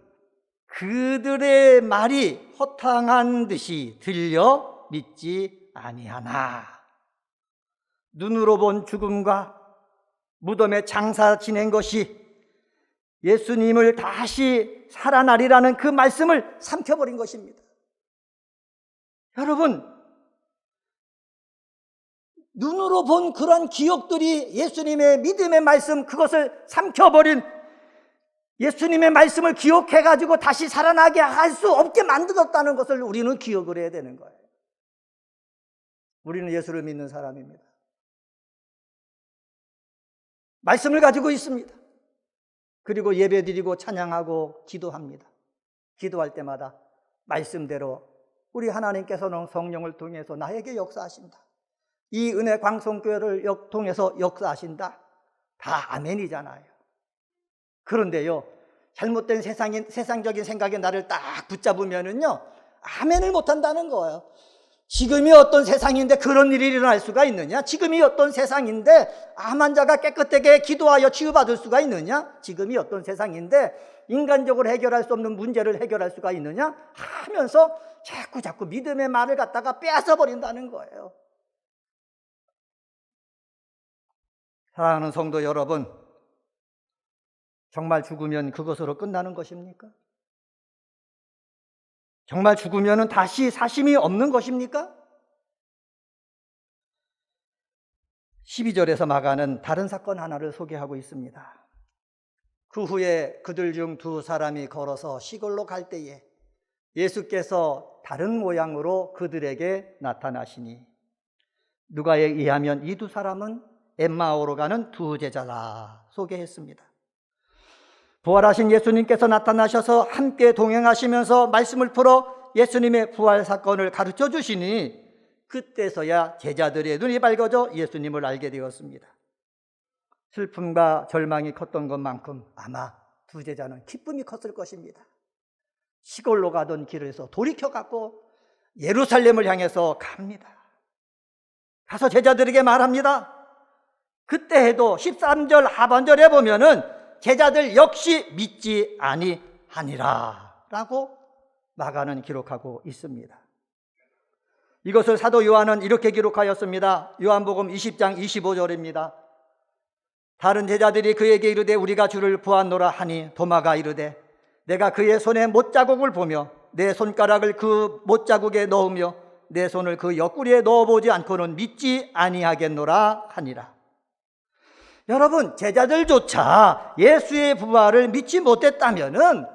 그들의 말이 허탕한 듯이 들려 믿지 아니하나, 눈으로 본 죽음과 무덤에 장사 지낸 것이 예수님을 다시 살아나리라는 그 말씀을 삼켜버린 것입니다. 여러분, 눈으로 본 그런 기억들이 예수님의 믿음의 말씀, 그것을 삼켜버린 예수님의 말씀을 기억해가지고 다시 살아나게 할 수 없게 만들었다는 것을 우리는 기억을 해야 되는 거예요. 우리는 예수를 믿는 사람입니다. 말씀을 가지고 있습니다. 그리고 예배드리고 찬양하고 기도합니다. 기도할 때마다 말씀대로 우리 하나님께서는 성령을 통해서 나에게 역사하신다. 이 은혜 광성교회를 통해서 역사하신다. 다 아멘이잖아요. 그런데요, 잘못된 세상적인 생각에 나를 딱 붙잡으면은요, 아멘을 못한다는 거예요. 지금이 어떤 세상인데 그런 일이 일어날 수가 있느냐? 지금이 어떤 세상인데 암 환자가 깨끗하게 기도하여 치유받을 수가 있느냐? 지금이 어떤 세상인데 인간적으로 해결할 수 없는 문제를 해결할 수가 있느냐? 하면서 자꾸 믿음의 말을 갖다가 빼앗아버린다는 거예요. 사랑하는 성도 여러분, 정말 죽으면 그것으로 끝나는 것입니까? 정말 죽으면 다시 사심이 없는 것입니까? 12절에서 마가는 다른 사건 하나를 소개하고 있습니다. 그 후에 그들 중 두 사람이 걸어서 시골로 갈 때에 예수께서 다른 모양으로 그들에게 나타나시니, 누가에 의하면 이 두 사람은 엠마오로 가는 두 제자라 소개했습니다. 부활하신 예수님께서 나타나셔서 함께 동행하시면서 말씀을 풀어 예수님의 부활 사건을 가르쳐 주시니, 그때서야 제자들의 눈이 밝아져 예수님을 알게 되었습니다. 슬픔과 절망이 컸던 것만큼 아마 두 제자는 기쁨이 컸을 것입니다. 시골로 가던 길에서 돌이켜갖고 예루살렘을 향해서 갑니다. 가서 제자들에게 말합니다. 그때 해도 13절 하반절에 보면은 제자들 역시 믿지 아니하니라 라고 마가는 기록하고 있습니다. 이것을 사도 요한은 이렇게 기록하였습니다. 요한복음 20장 25절입니다. 다른 제자들이 그에게 이르되 우리가 주를 보았노라 하니 도마가 이르되 내가 그의 손에 못자국을 보며 내 손가락을 그 못자국에 넣으며 내 손을 그 옆구리에 넣어보지 않고는 믿지 아니하겠노라 하니라. 여러분, 제자들조차 예수의 부활을 믿지 못했다면은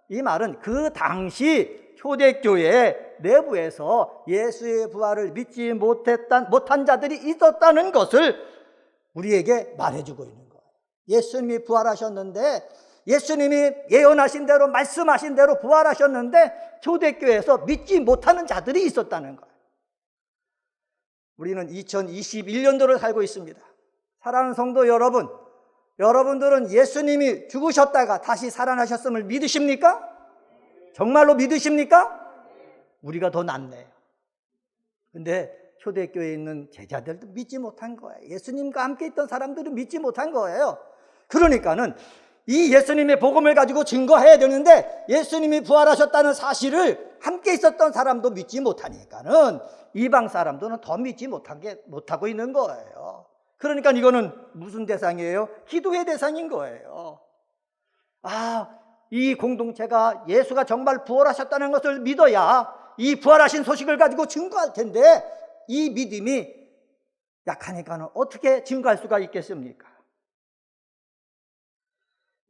이 말은 그 당시 초대교회 내부에서 예수의 부활을 믿지 못한 자들이 있었다는 것을 우리에게 말해주고 있는 거예요. 예수님이 부활하셨는데, 예수님이 예언하신 대로 말씀하신 대로 부활하셨는데 초대교회에서 믿지 못하는 자들이 있었다는 거예요. 우리는 2021년도를 살고 있습니다. 사랑하는 성도 여러분, 여러분들은 예수님이 죽으셨다가 다시 살아나셨음을 믿으십니까? 정말로 믿으십니까? 우리가 더 낫네요. 근데 초대교회에 있는 제자들도 믿지 못한 거예요. 예수님과 함께 있던 사람들은 믿지 못한 거예요. 그러니까는 이 예수님의 복음을 가지고 증거해야 되는데 예수님이 부활하셨다는 사실을 함께 있었던 사람도 믿지 못하니까는 이방 사람들은 더 믿지 못하고 있는 거예요. 그러니까 이거는 무슨 대상이에요? 기도의 대상인 거예요. 이 공동체가 예수가 정말 부활하셨다는 것을 믿어야 이 부활하신 소식을 가지고 증거할 텐데 이 믿음이 약하니까는 어떻게 증거할 수가 있겠습니까?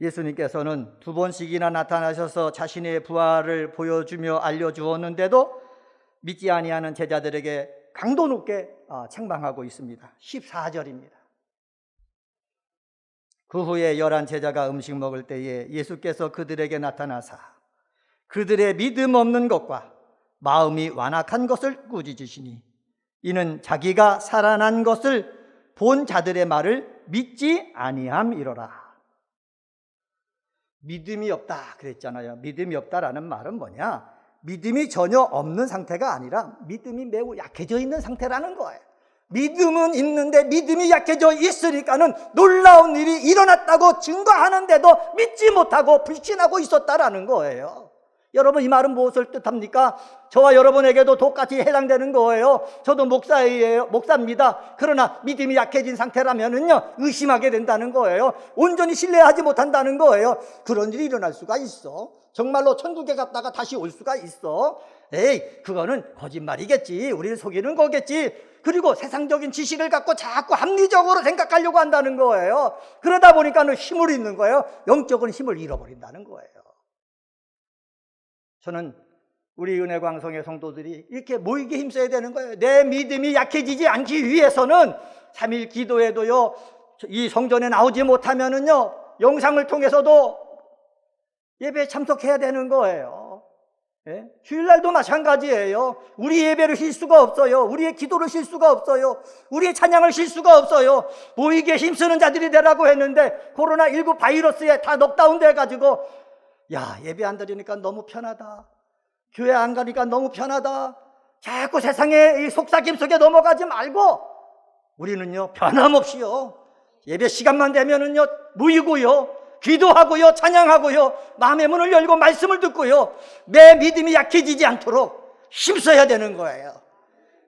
예수님께서는 2번씩이나 나타나셔서 자신의 부활을 보여주며 알려주었는데도 믿지 아니하는 제자들에게 강도 높게 책망하고 있습니다. 14절입니다. 그 후에 11 제자가 음식 먹을 때에 예수께서 그들에게 나타나사 그들의 믿음 없는 것과 마음이 완악한 것을 꾸짖으시니 이는 자기가 살아난 것을 본 자들의 말을 믿지 아니함이로라. 믿음이 없다 그랬잖아요. 믿음이 없다라는 말은 뭐냐? 믿음이 전혀 없는 상태가 아니라 믿음이 매우 약해져 있는 상태라는 거예요. 믿음은 있는데 믿음이 약해져 있으니까는 놀라운 일이 일어났다고 증거하는데도 믿지 못하고 불신하고 있었다라는 거예요. 여러분, 이 말은 무엇을 뜻합니까? 저와 여러분에게도 똑같이 해당되는 거예요. 저도 목사입니다. 그러나 믿음이 약해진 상태라면은요, 의심하게 된다는 거예요. 온전히 신뢰하지 못한다는 거예요. 그런 일이 일어날 수가 있어. 정말로 천국에 갔다가 다시 올 수가 있어. 그거는 거짓말이겠지. 우리를 속이는 거겠지. 그리고 세상적인 지식을 갖고 자꾸 합리적으로 생각하려고 한다는 거예요. 그러다 보니까는 힘을 잃는 거예요. 영적인 힘을 잃어버린다는 거예요. 저는 우리 은혜광성의 성도들이 이렇게 모이게 힘써야 되는 거예요. 내 믿음이 약해지지 않기 위해서는 3일 기도에도요, 이 성전에 나오지 못하면은요, 영상을 통해서도 예배에 참석해야 되는 거예요. 예? 주일날도 마찬가지예요. 우리 예배를 쉴 수가 없어요. 우리의 기도를 쉴 수가 없어요. 우리의 찬양을 쉴 수가 없어요. 모이게 힘쓰는 자들이 되라고 했는데 코로나19 바이러스에 다 넉다운 돼가지고 예배 안 드리니까 너무 편하다. 교회 안 가니까 너무 편하다. 자꾸 세상의 이 속삭임 속에 넘어가지 말고 우리는요, 변함없이요, 예배 시간만 되면은요, 모이고요, 기도하고요, 찬양하고요, 마음의 문을 열고 말씀을 듣고요, 내 믿음이 약해지지 않도록 힘써야 되는 거예요.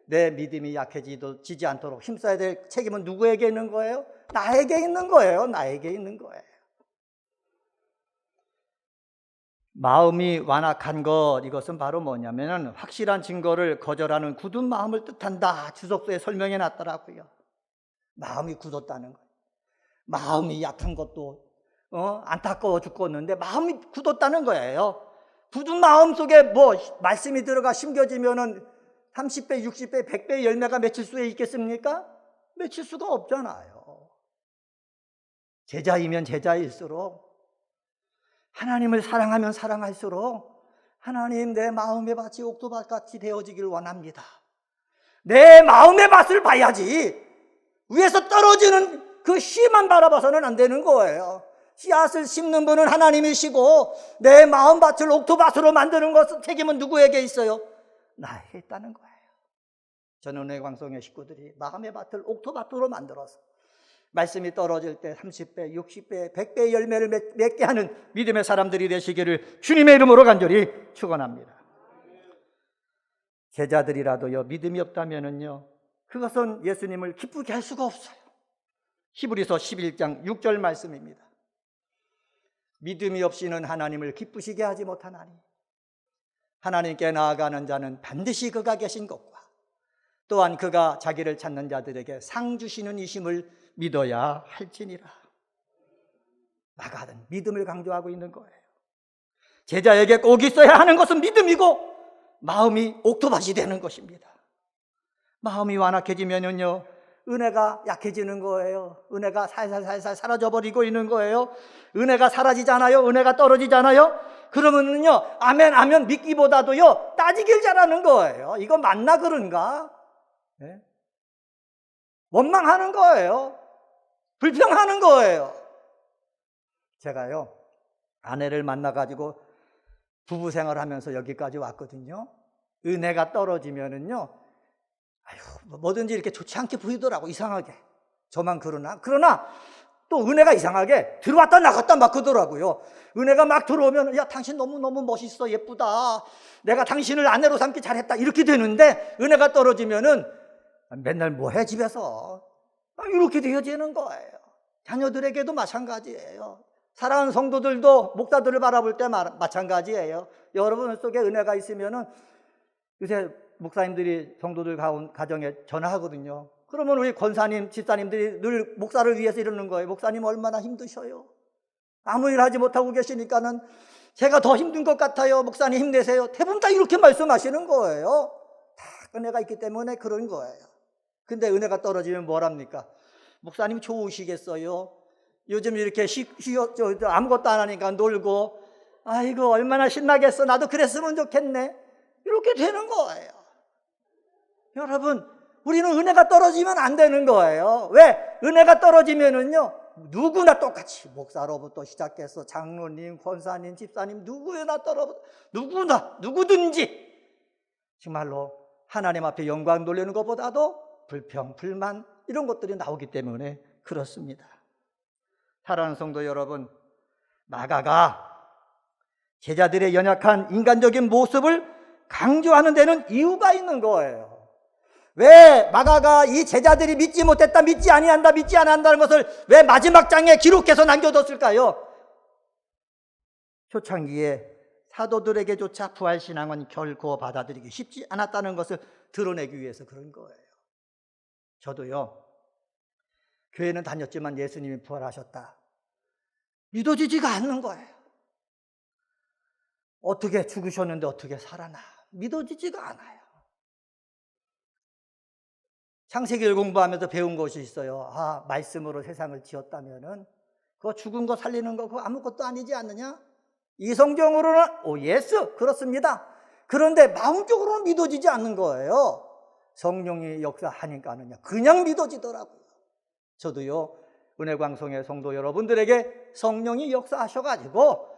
내 믿음이 약해지지 않도록 힘써야 될 책임은 누구에게 있는 거예요? 나에게 있는 거예요. 나에게 있는 거예요. 마음이 완악한 것, 이것은 바로 뭐냐면 확실한 증거를 거절하는 굳은 마음을 뜻한다. 주석서에 설명해 놨더라고요. 마음이 굳었다는 거예요. 마음이 약한 것도 안타까워 죽겠는데 마음이 굳었다는 거예요. 굳은 마음 속에 말씀이 들어가 심겨지면은 30배, 60배, 100배의 열매가 맺힐 수 있겠습니까? 맺힐 수가 없잖아요. 제자이면 제자일수록, 하나님을 사랑하면 사랑할수록 하나님, 내 마음의 밭이 옥토밭같이 되어지길 원합니다. 내 마음의 밭을 봐야지 위에서 떨어지는 그 씨만 바라봐서는 안 되는 거예요. 씨앗을 심는 분은 하나님이시고 내 마음밭을 옥토밭으로 만드는 것은 책임은 누구에게 있어요? 나에게 있다는 거예요. 저는 은혜광성의 식구들이 마음의 밭을 옥토밭으로 만들어서 말씀이 떨어질 때 30배, 60배, 100배의 열매를 맺게 하는 믿음의 사람들이 되시기를 주님의 이름으로 간절히 축원합니다. 제자들이라도요, 믿음이 없다면은요, 그것은 예수님을 기쁘게 할 수가 없어요. 히브리서 11장 6절 말씀입니다. 믿음이 없이는 하나님을 기쁘시게 하지 못하나니 하나님께 나아가는 자는 반드시 그가 계신 것과 또한 그가 자기를 찾는 자들에게 상 주시는 이심을 믿어야 할지니라. 마가는 믿음을 강조하고 있는 거예요. 제자에게 꼭 있어야 하는 것은 믿음이고 마음이 옥토밭이 되는 것입니다. 마음이 완악해지면요, 은혜가 약해지는 거예요. 은혜가 살살살살 사라져버리고 있는 거예요. 은혜가 사라지잖아요. 은혜가 떨어지잖아요. 그러면요, 아멘 아멘 믿기보다도요, 따지길 잘하는 거예요. 이거 맞나 그런가? 네? 원망하는 거예요. 불평하는 거예요. 제가요, 아내를 만나가지고 부부 생활하면서 여기까지 왔거든요. 은혜가 떨어지면은요, 아휴, 뭐든지 이렇게 좋지 않게 보이더라고, 이상하게. 저만 그러나 또 은혜가 이상하게 들어왔다 나갔다 막 그러더라고요. 은혜가 막 들어오면, 야, 당신 너무너무 멋있어, 예쁘다, 내가 당신을 아내로 삼기 잘했다, 이렇게 되는데, 은혜가 떨어지면은 맨날 뭐 해 집에서, 이렇게 되어지는 거예요. 자녀들에게도 마찬가지예요. 사랑하는 성도들도 목사들을 바라볼 때 마찬가지예요. 여러분 속에 은혜가 있으면은, 요새 목사님들이 성도들 가정에 전화하거든요. 그러면 우리 권사님, 집사님들이 늘 목사를 위해서 이러는 거예요. 목사님 얼마나 힘드셔요. 아무 일 하지 못하고 계시니까는 제가 더 힘든 것 같아요. 목사님 힘내세요. 대부분 다 이렇게 말씀하시는 거예요. 다 은혜가 있기 때문에 그런 거예요. 근데 은혜가 떨어지면 뭐랍니까? 목사님 좋으시겠어요? 요즘 이렇게 아무것도 안 하니까 놀고, 아이고 얼마나 신나겠어, 나도 그랬으면 좋겠네, 이렇게 되는 거예요. 여러분, 우리는 은혜가 떨어지면 안 되는 거예요. 왜? 은혜가 떨어지면은요, 누구나 똑같이, 목사로부터 시작해서 장로님, 권사님, 집사님, 누구든지 정말로 하나님 앞에 영광 돌리는 것보다도 불평, 불만 이런 것들이 나오기 때문에 그렇습니다. 사랑하는 성도 여러분, 마가가 제자들의 연약한 인간적인 모습을 강조하는 데는 이유가 있는 거예요. 왜 마가가 이 제자들이 믿지 못했다, 믿지 아니한다는 것을 왜 마지막 장에 기록해서 남겨뒀을까요? 초창기에 사도들에게조차 부활신앙은 결코 받아들이기 쉽지 않았다는 것을 드러내기 위해서 그런 거예요. 저도요, 교회는 다녔지만 예수님이 부활하셨다, 믿어지지가 않는 거예요. 어떻게 죽으셨는데 어떻게 살아나? 믿어지지가 않아요. 창세기를 공부하면서 배운 것이 있어요. 아, 말씀으로 세상을 지었다면은 그거 죽은 거 살리는 거 그거 아무것도 아니지 않느냐? 이성적으로는 오 예스, 그렇습니다. 그런데 마음적으로는 믿어지지 않는 거예요. 성령이 역사하니까는요, 그냥 믿어지더라고요. 저도요, 은혜광성의 성도 여러분들에게 성령이 역사하셔가지고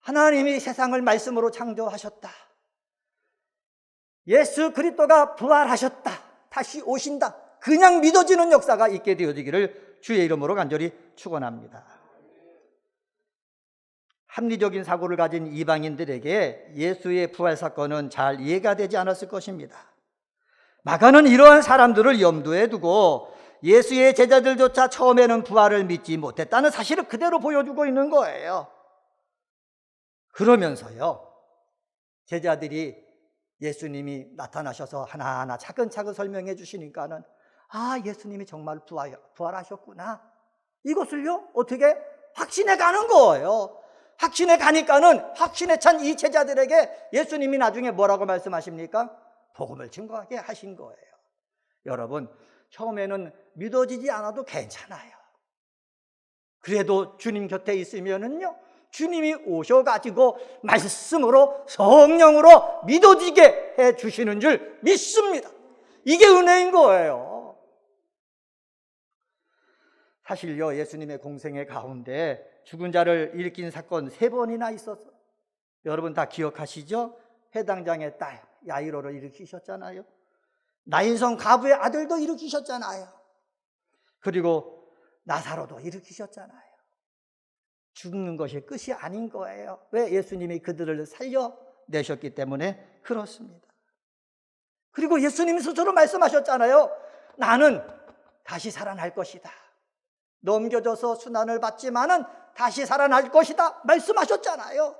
하나님이 세상을 말씀으로 창조하셨다, 예수 그리스도가 부활하셨다, 다시 오신다, 그냥 믿어지는 역사가 있게 되어지기를 주의 이름으로 간절히 축원합니다. 합리적인 사고를 가진 이방인들에게 예수의 부활 사건은 잘 이해가 되지 않았을 것입니다. 마가는 이러한 사람들을 염두에 두고 예수의 제자들조차 처음에는 부활을 믿지 못했다는 사실을 그대로 보여주고 있는 거예요. 그러면서요, 제자들이 예수님이 나타나셔서 하나하나 차근차근 설명해 주시니까는, 아, 예수님이 정말 부활하셨구나, 이것을요 어떻게 확신해 가는 거예요. 확신해 가니까는 확신에 찬 이 제자들에게 예수님이 나중에 뭐라고 말씀하십니까? 복음을 증거하게 하신 거예요. 여러분, 처음에는 믿어지지 않아도 괜찮아요. 그래도 주님 곁에 있으면은요, 주님이 오셔가지고 말씀으로, 성령으로 믿어지게 해 주시는 줄 믿습니다. 이게 은혜인 거예요. 사실요, 예수님의 공생의 가운데 죽은 자를 일으킨 사건 3번이나 있어서 여러분 다 기억하시죠? 회당장의 딸 야이로를 일으키셨잖아요. 나인성 과부의 아들도 일으키셨잖아요. 그리고 나사로도 일으키셨잖아요. 죽는 것이 끝이 아닌 거예요. 왜? 예수님이 그들을 살려내셨기 때문에 그렇습니다. 그리고 예수님이 스스로 말씀하셨잖아요. 나는 다시 살아날 것이다. 넘겨져서 순환을 받지만은 다시 살아날 것이다 말씀하셨잖아요.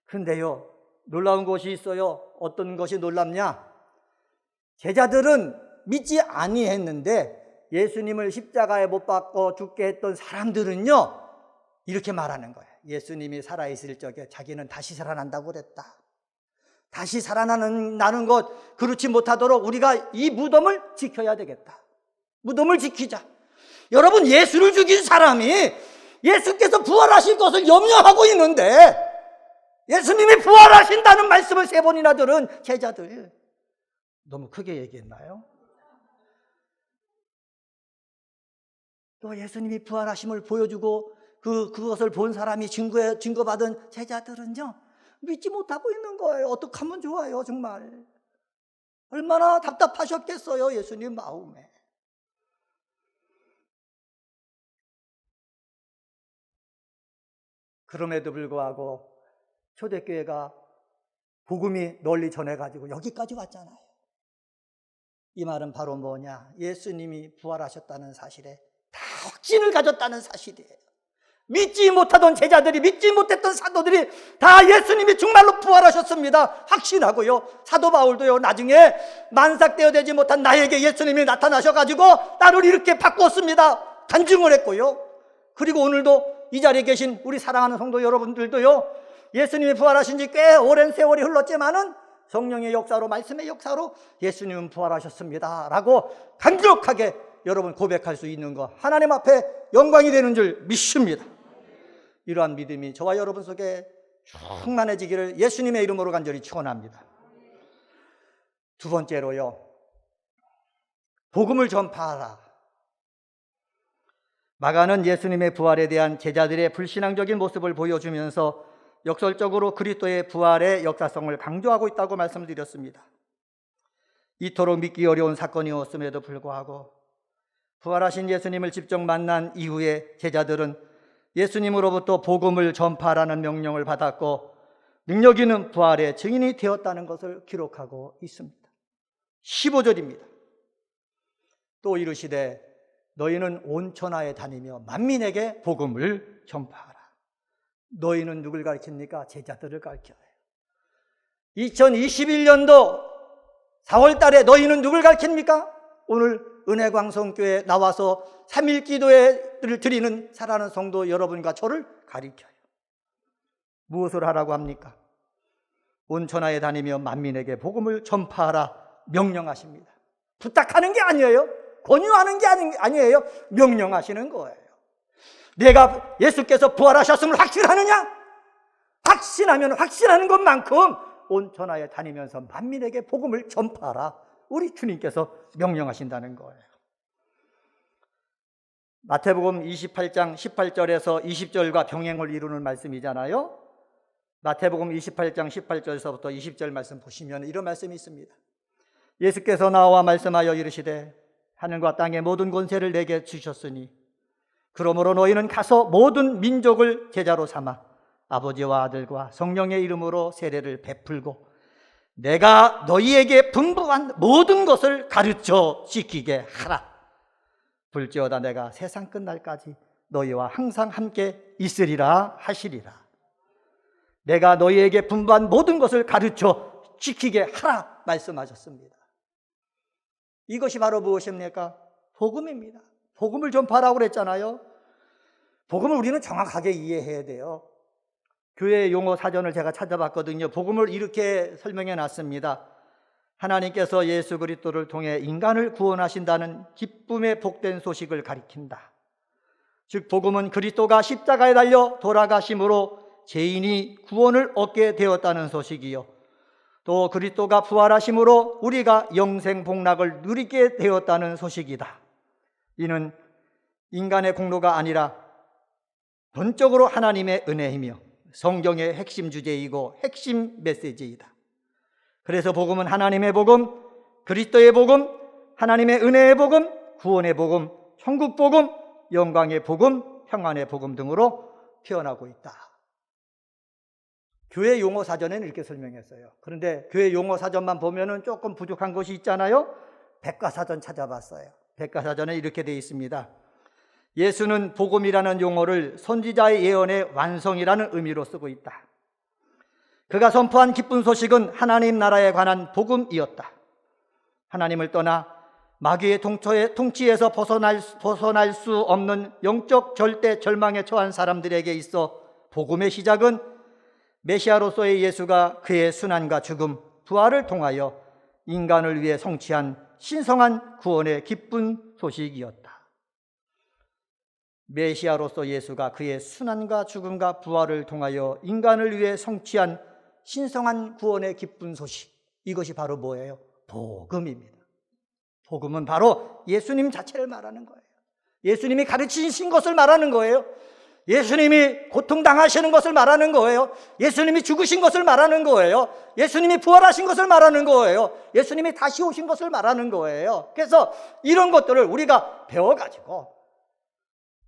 근데요, 놀라운 것이 있어요. 어떤 것이 놀랍냐? 제자들은 믿지 아니했는데 예수님을 십자가에 못 박고 죽게 했던 사람들은요, 이렇게 말하는 거예요. 예수님이 살아있을 적에 자기는 다시 살아난다고 그랬다. 다시 살아나는 것 그렇지 못하도록 우리가 이 무덤을 지켜야 되겠다. 무덤을 지키자. 여러분, 예수를 죽인 사람이 예수께서 부활하실 것을 염려하고 있는데 예수님이 부활하신다는 말씀을 3번이나 들은 제자들, 너무 크게 얘기했나요? 또 예수님이 부활하심을 보여주고 그것을 본 사람이 증거받은 제자들은요, 믿지 못하고 있는 거예요. 어떻게 하면 좋아요, 정말. 얼마나 답답하셨겠어요, 예수님 마음에. 그럼에도 불구하고 초대교회가 복음이 널리 전해가지고 여기까지 왔잖아요. 이 말은 바로 뭐냐? 예수님이 부활하셨다는 사실에 다 확신을 가졌다는 사실이에요. 믿지 못하던 제자들이, 믿지 못했던 사도들이 다 예수님이 정말로 부활하셨습니다 확신하고요. 사도 바울도요, 나중에 만삭되어 되지 못한 나에게 예수님이 나타나셔가지고 나를 이렇게 바꿨습니다 간증을 했고요. 그리고 오늘도 이 자리에 계신 우리 사랑하는 성도 여러분들도요, 예수님이 부활하신 지 꽤 오랜 세월이 흘렀지만은 성령의 역사로, 말씀의 역사로 예수님은 부활하셨습니다 라고 간곡하게 여러분 고백할 수 있는 것, 하나님 앞에 영광이 되는 줄 믿습니다. 이러한 믿음이 저와 여러분 속에 충만해지기를 예수님의 이름으로 간절히 축원합니다. 두 번째로요, 복음을 전파하라. 마가는 예수님의 부활에 대한 제자들의 불신앙적인 모습을 보여주면서 역설적으로 그리스도의 부활의 역사성을 강조하고 있다고 말씀드렸습니다. 이토록 믿기 어려운 사건이었음에도 불구하고 부활하신 예수님을 직접 만난 이후에 제자들은 예수님으로부터 복음을 전파하라는 명령을 받았고 능력 있는 부활의 증인이 되었다는 것을 기록하고 있습니다. 15절입니다. 또 이르시되 너희는 온 천하에 다니며 만민에게 복음을 전파하라. 너희는 누굴 가르칩니까? 제자들을 가르쳐요. 2021년도 4월 달에 너희는 누굴 가르칩니까? 오늘 은혜광성교회에 나와서 3일 기도회를 드리는 사랑하는 성도 여러분과 저를 가르쳐요. 무엇을 하라고 합니까? 온 천하에 다니며 만민에게 복음을 전파하라 명령하십니다. 부탁하는 게 아니에요. 권유하는 게 아니에요. 명령하시는 거예요. 내가 예수께서 부활하셨음을 확신하느냐? 확신하면 확신하는 것만큼 온 천하에 다니면서 만민에게 복음을 전파하라. 우리 주님께서 명령하신다는 거예요. 마태복음 28장 18절에서 20절과 병행을 이루는 말씀이잖아요. 마태복음 28장 18절에서부터 20절 말씀 보시면 이런 말씀이 있습니다. 예수께서 나와 말씀하여 이르시되 하늘과 땅의 모든 권세를 내게 주셨으니 그러므로 너희는 가서 모든 민족을 제자로 삼아 아버지와 아들과 성령의 이름으로 세례를 베풀고 내가 너희에게 분부한 모든 것을 가르쳐 지키게 하라. 볼지어다 내가 세상 끝날까지 너희와 항상 함께 있으리라 하시리라. 내가 너희에게 분부한 모든 것을 가르쳐 지키게 하라 말씀하셨습니다. 이것이 바로 무엇입니까? 복음입니다. 복음을 전파하라고 그랬잖아요. 복음을 우리는 정확하게 이해해야 돼요. 교회 용어 사전을 제가 찾아봤거든요. 복음을 이렇게 설명해 놨습니다. 하나님께서 예수 그리스도를 통해 인간을 구원하신다는 기쁨의 복된 소식을 가리킨다. 즉 복음은 그리스도가 십자가에 달려 돌아가심으로 죄인이 구원을 얻게 되었다는 소식이요, 또 그리스도가 부활하심으로 우리가 영생 복락을 누리게 되었다는 소식이다. 이는 인간의 공로가 아니라 본적으로 하나님의 은혜이며 성경의 핵심 주제이고 핵심 메시지이다. 그래서 복음은 하나님의 복음, 그리스도의 복음, 하나님의 은혜의 복음, 구원의 복음, 천국 복음, 영광의 복음, 평안의 복음 등으로 표현하고 있다. 교회 용어 사전에는 이렇게 설명했어요. 그런데 교회 용어 사전만 보면은 조금 부족한 것이 있잖아요. 백과사전 찾아봤어요. 백과사전에 이렇게 되어 있습니다. 예수는 복음이라는 용어를 선지자의 예언의 완성이라는 의미로 쓰고 있다. 그가 선포한 기쁜 소식은 하나님 나라에 관한 복음이었다. 하나님을 떠나 마귀의 통치에서 벗어날 수 없는 영적 절대 절망에 처한 사람들에게 있어 복음의 시작은 메시아로서의 예수가 그의 순환과 죽음, 부활을 통하여 인간을 위해 성취한 신성한 구원의 기쁜 소식이었다. 메시아로서 예수가 그의 순환과 죽음과 부활을 통하여 인간을 위해 성취한 신성한 구원의 기쁜 소식, 이것이 바로 뭐예요? 복음입니다. 복음은 바로 예수님 자체를 말하는 거예요. 예수님이 가르치신 것을 말하는 거예요. 예수님이 고통당하시는 것을 말하는 거예요. 예수님이 죽으신 것을 말하는 거예요. 예수님이 부활하신 것을 말하는 거예요. 예수님이 다시 오신 것을 말하는 거예요. 그래서 이런 것들을 우리가 배워가지고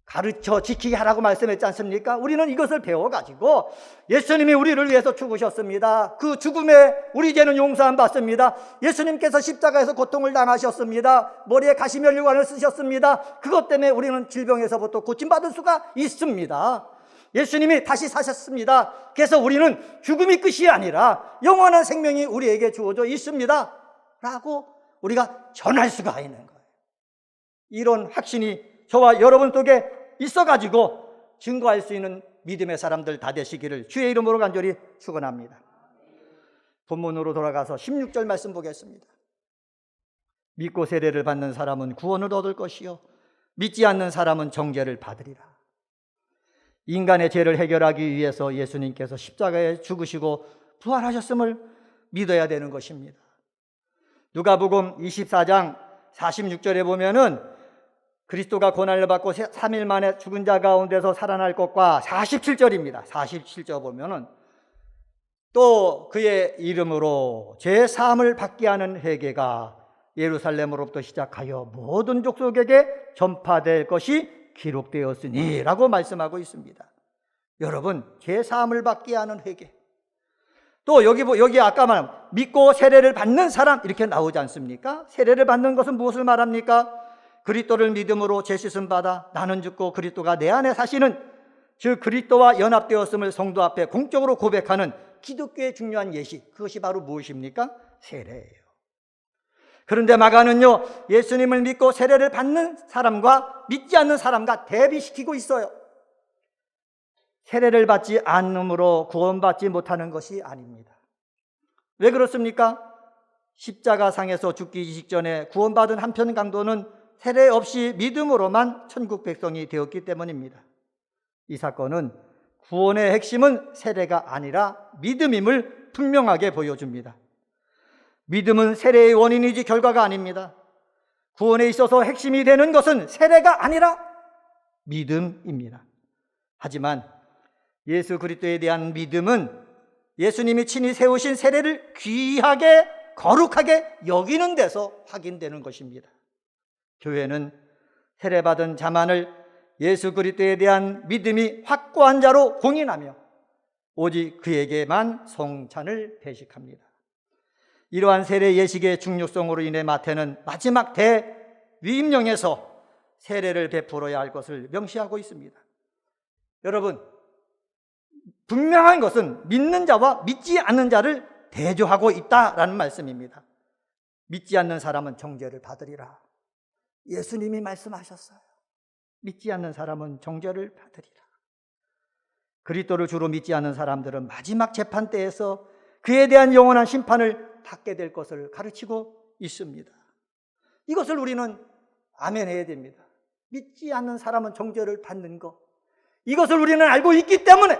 가르쳐 지키게 하라고 말씀했지 않습니까? 우리는 이것을 배워가지고 예수님이 우리를 위해서 죽으셨습니다. 그 죽음에 우리 죄는 용서함 받습니다. 예수님께서 십자가에서 고통을 당하셨습니다. 머리에 가시면류관을 쓰셨습니다. 그것 때문에 우리는 질병에서부터 고침받을 수가 있습니다. 예수님이 다시 사셨습니다. 그래서 우리는 죽음이 끝이 아니라 영원한 생명이 우리에게 주어져 있습니다 라고 우리가 전할 수가 있는 거예요. 이런 확신이 저와 여러분 속에 있어가지고 증거할 수 있는 믿음의 사람들 다 되시기를 주의 이름으로 간절히 축원합니다. 본문으로 돌아가서 16절 말씀 보겠습니다. 믿고 세례를 받는 사람은 구원을 얻을 것이요 믿지 않는 사람은 정죄를 받으리라. 인간의 죄를 해결하기 위해서 예수님께서 십자가에 죽으시고 부활하셨음을 믿어야 되는 것입니다. 누가복음 24장 46절에 보면은 그리스도가 고난을 받고 3일 만에 죽은 자 가운데서 살아날 것과 47절입니다. 47절 보면은 또 그의 이름으로 죄 사함을 받게 하는 회개가 예루살렘으로부터 시작하여 모든 족속에게 전파될 것이 기록되었으니 라고 말씀하고 있습니다. 여러분, 죄 사함을 받게 하는 회개. 또 여기 아까 말한 믿고 세례를 받는 사람 이렇게 나오지 않습니까? 세례를 받는 것은 무엇을 말합니까? 그리스도를 믿음으로 죄 씻음 받아 나는 죽고 그리스도가 내 안에 사시는, 즉 그리스도와 연합되었음을 성도 앞에 공적으로 고백하는 기독교의 중요한 예시, 그것이 바로 무엇입니까? 세례예요. 그런데 마가는요, 예수님을 믿고 세례를 받는 사람과 믿지 않는 사람과 대비시키고 있어요. 세례를 받지 않음으로 구원받지 못하는 것이 아닙니다. 왜 그렇습니까? 십자가상에서 죽기 직전에 구원받은 한편 강도는 세례 없이 믿음으로만 천국 백성이 되었기 때문입니다. 이 사건은 구원의 핵심은 세례가 아니라 믿음임을 분명하게 보여줍니다. 믿음은 세례의 원인이지 결과가 아닙니다. 구원에 있어서 핵심이 되는 것은 세례가 아니라 믿음입니다. 하지만 예수 그리스도에 대한 믿음은 예수님이 친히 세우신 세례를 귀하게 거룩하게 여기는 데서 확인되는 것입니다. 교회는 세례받은 자만을 예수 그리스도에 대한 믿음이 확고한 자로 공인하며 오직 그에게만 성찬을 배식합니다. 이러한 세례 예식의 중요성으로 인해 마태는 마지막 대위임령에서 세례를 베풀어야 할 것을 명시하고 있습니다. 여러분, 분명한 것은 믿는 자와 믿지 않는 자를 대조하고 있다라는 말씀입니다. 믿지 않는 사람은 정죄를 받으리라. 예수님이 말씀하셨어요. 믿지 않는 사람은 정죄를 받으리라. 그리스도를 주로 믿지 않는 사람들은 마지막 재판 때에서 그에 대한 영원한 심판을 받게 될 것을 가르치고 있습니다. 이것을 우리는 아멘해야 됩니다. 믿지 않는 사람은 정죄를 받는 것, 이것을 우리는 알고 있기 때문에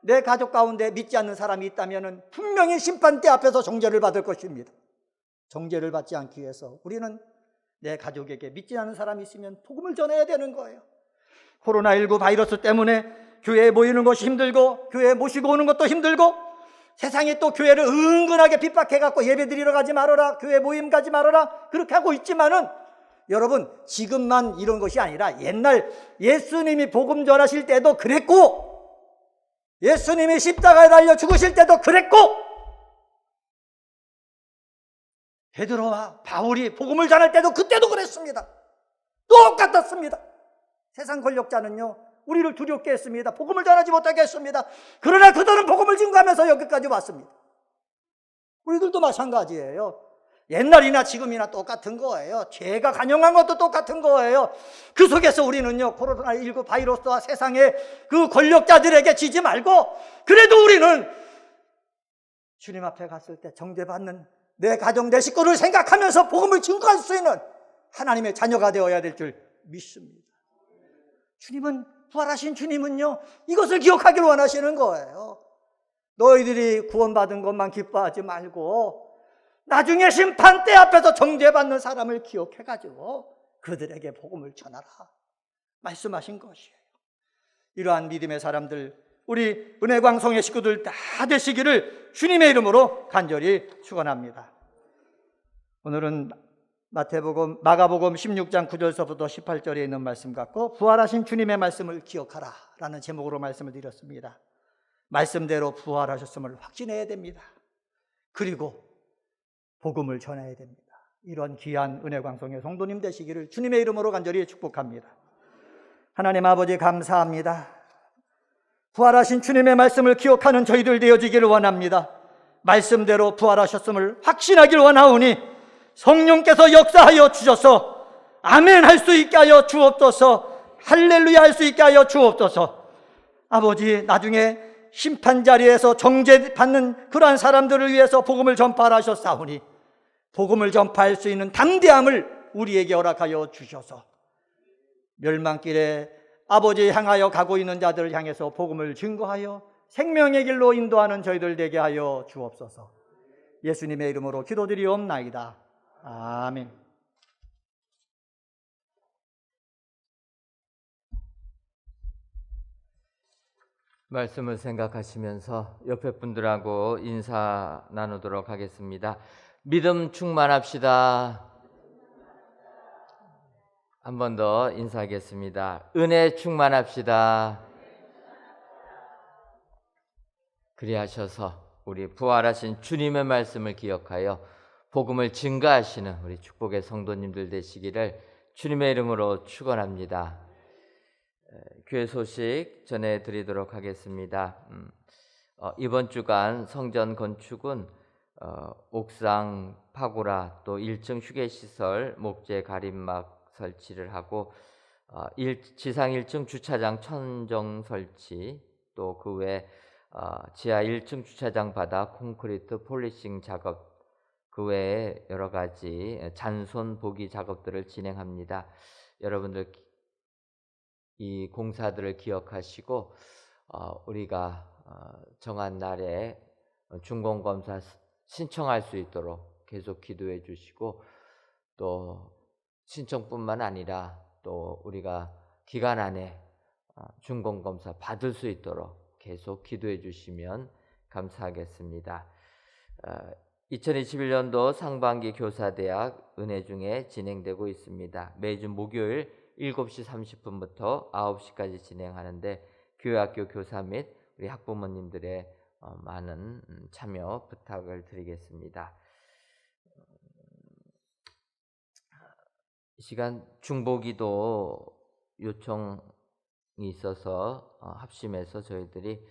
내 가족 가운데 믿지 않는 사람이 있다면 분명히 심판대 앞에서 정죄를 받을 것입니다. 정죄를 받지 않기 위해서 우리는 내 가족에게 믿지 않는 사람이 있으면 복음을 전해야 되는 거예요. 코로나19 바이러스 때문에 교회에 모이는 것이 힘들고 교회에 모시고 오는 것도 힘들고 세상이 또 교회를 은근하게 핍박해갖고 예배 드리러 가지 말아라, 교회 모임 가지 말아라, 그렇게 하고 있지만은 여러분, 지금만 이런 것이 아니라 옛날 예수님이 복음 전하실 때도 그랬고, 예수님이 십자가에 달려 죽으실 때도 그랬고, 베드로와 바울이 복음을 전할 때도 그때도 그랬습니다. 똑같았습니다. 세상 권력자는요, 우리를 두렵게 했습니다. 복음을 전하지 못하게 했습니다. 그러나 그들은 복음을 증거하면서 여기까지 왔습니다. 우리들도 마찬가지예요. 옛날이나 지금이나 똑같은 거예요. 죄가 간영한 것도 똑같은 거예요. 그 속에서 우리는요, 코로나19 바이러스와 세상의 그 권력자들에게 지지 말고, 그래도 우리는 주님 앞에 갔을 때 정죄받는 내 가정, 내 식구를 생각하면서 복음을 증거할 수 있는 하나님의 자녀가 되어야 될 줄 믿습니다. 주님은, 부활하신 주님은요, 이것을 기억하길 원하시는 거예요. 너희들이 구원받은 것만 기뻐하지 말고 나중에 심판대 앞에서 정죄받는 사람을 기억해가지고 그들에게 복음을 전하라 말씀하신 것이에요. 이러한 믿음의 사람들, 우리 은혜광성의 식구들 다 되시기를 주님의 이름으로 간절히 축원합니다. 오늘은 마가복음 16장 9절서부터 18절에 있는 말씀 갖고 부활하신 주님의 말씀을 기억하라 라는 제목으로 말씀을 드렸습니다. 말씀대로 부활하셨음을 확신해야 됩니다. 그리고 복음을 전해야 됩니다. 이런 귀한 은혜광성의 성도님 되시기를 주님의 이름으로 간절히 축복합니다. 하나님 아버지 감사합니다. 부활하신 주님의 말씀을 기억하는 저희들 되어지기를 원합니다. 말씀대로 부활하셨음을 확신하기를 원하오니 성령께서 역사하여 주셔서 아멘 할 수 있게 하여 주옵소서, 할렐루야 할 수 있게 하여 주옵소서. 아버지, 나중에 심판 자리에서 정죄받는 그러한 사람들을 위해서 복음을 전파하라 하셨사오니 복음을 전파할 수 있는 담대함을 우리에게 허락하여 주셔서 멸망길에 아버지 향하여 가고 있는 자들을 향해서 복음을 증거하여 생명의 길로 인도하는 저희들 되게 하여 주옵소서. 예수님의 이름으로 기도드리옵나이다. 아멘. 말씀을 생각하시면서 옆에 분들하고 인사 나누도록 하겠습니다. 믿음 충만합시다. 한 번 더 인사하겠습니다. 은혜 충만합시다. 그리하셔서 우리 부활하신 주님의 말씀을 기억하여 복음을 증거하시는 우리 축복의 성도님들 되시기를 주님의 이름으로 축원합니다. 교회 소식 전해드리도록 하겠습니다. 이번 주간 성전 건축은 옥상 파고라 또 1층 휴게시설 목재 가림막 설치를 하고 지상 1층 주차장 천정 설치, 또 그 외 지하 1층 주차장 바닥 콘크리트 폴리싱 작업, 그 외에 여러 가지 잔손 보기 작업들을 진행합니다. 여러분들 이 공사들을 기억하시고 우리가 정한 날에 준공검사 신청할 수 있도록 계속 기도해 주시고, 또 신청뿐만 아니라 또 우리가 기간 안에 준공검사 받을 수 있도록 계속 기도해 주시면 감사하겠습니다. 2021년도 상반기 교사대학 은혜중에 진행되고 있습니다. 매주 목요일 7시 30분부터 9시까지 진행하는데 교회학교 교사 및 우리 학부모님들의 많은 참여 부탁을 드리겠습니다. 이 시간 중보기도 요청이 있어서 합심해서 저희들이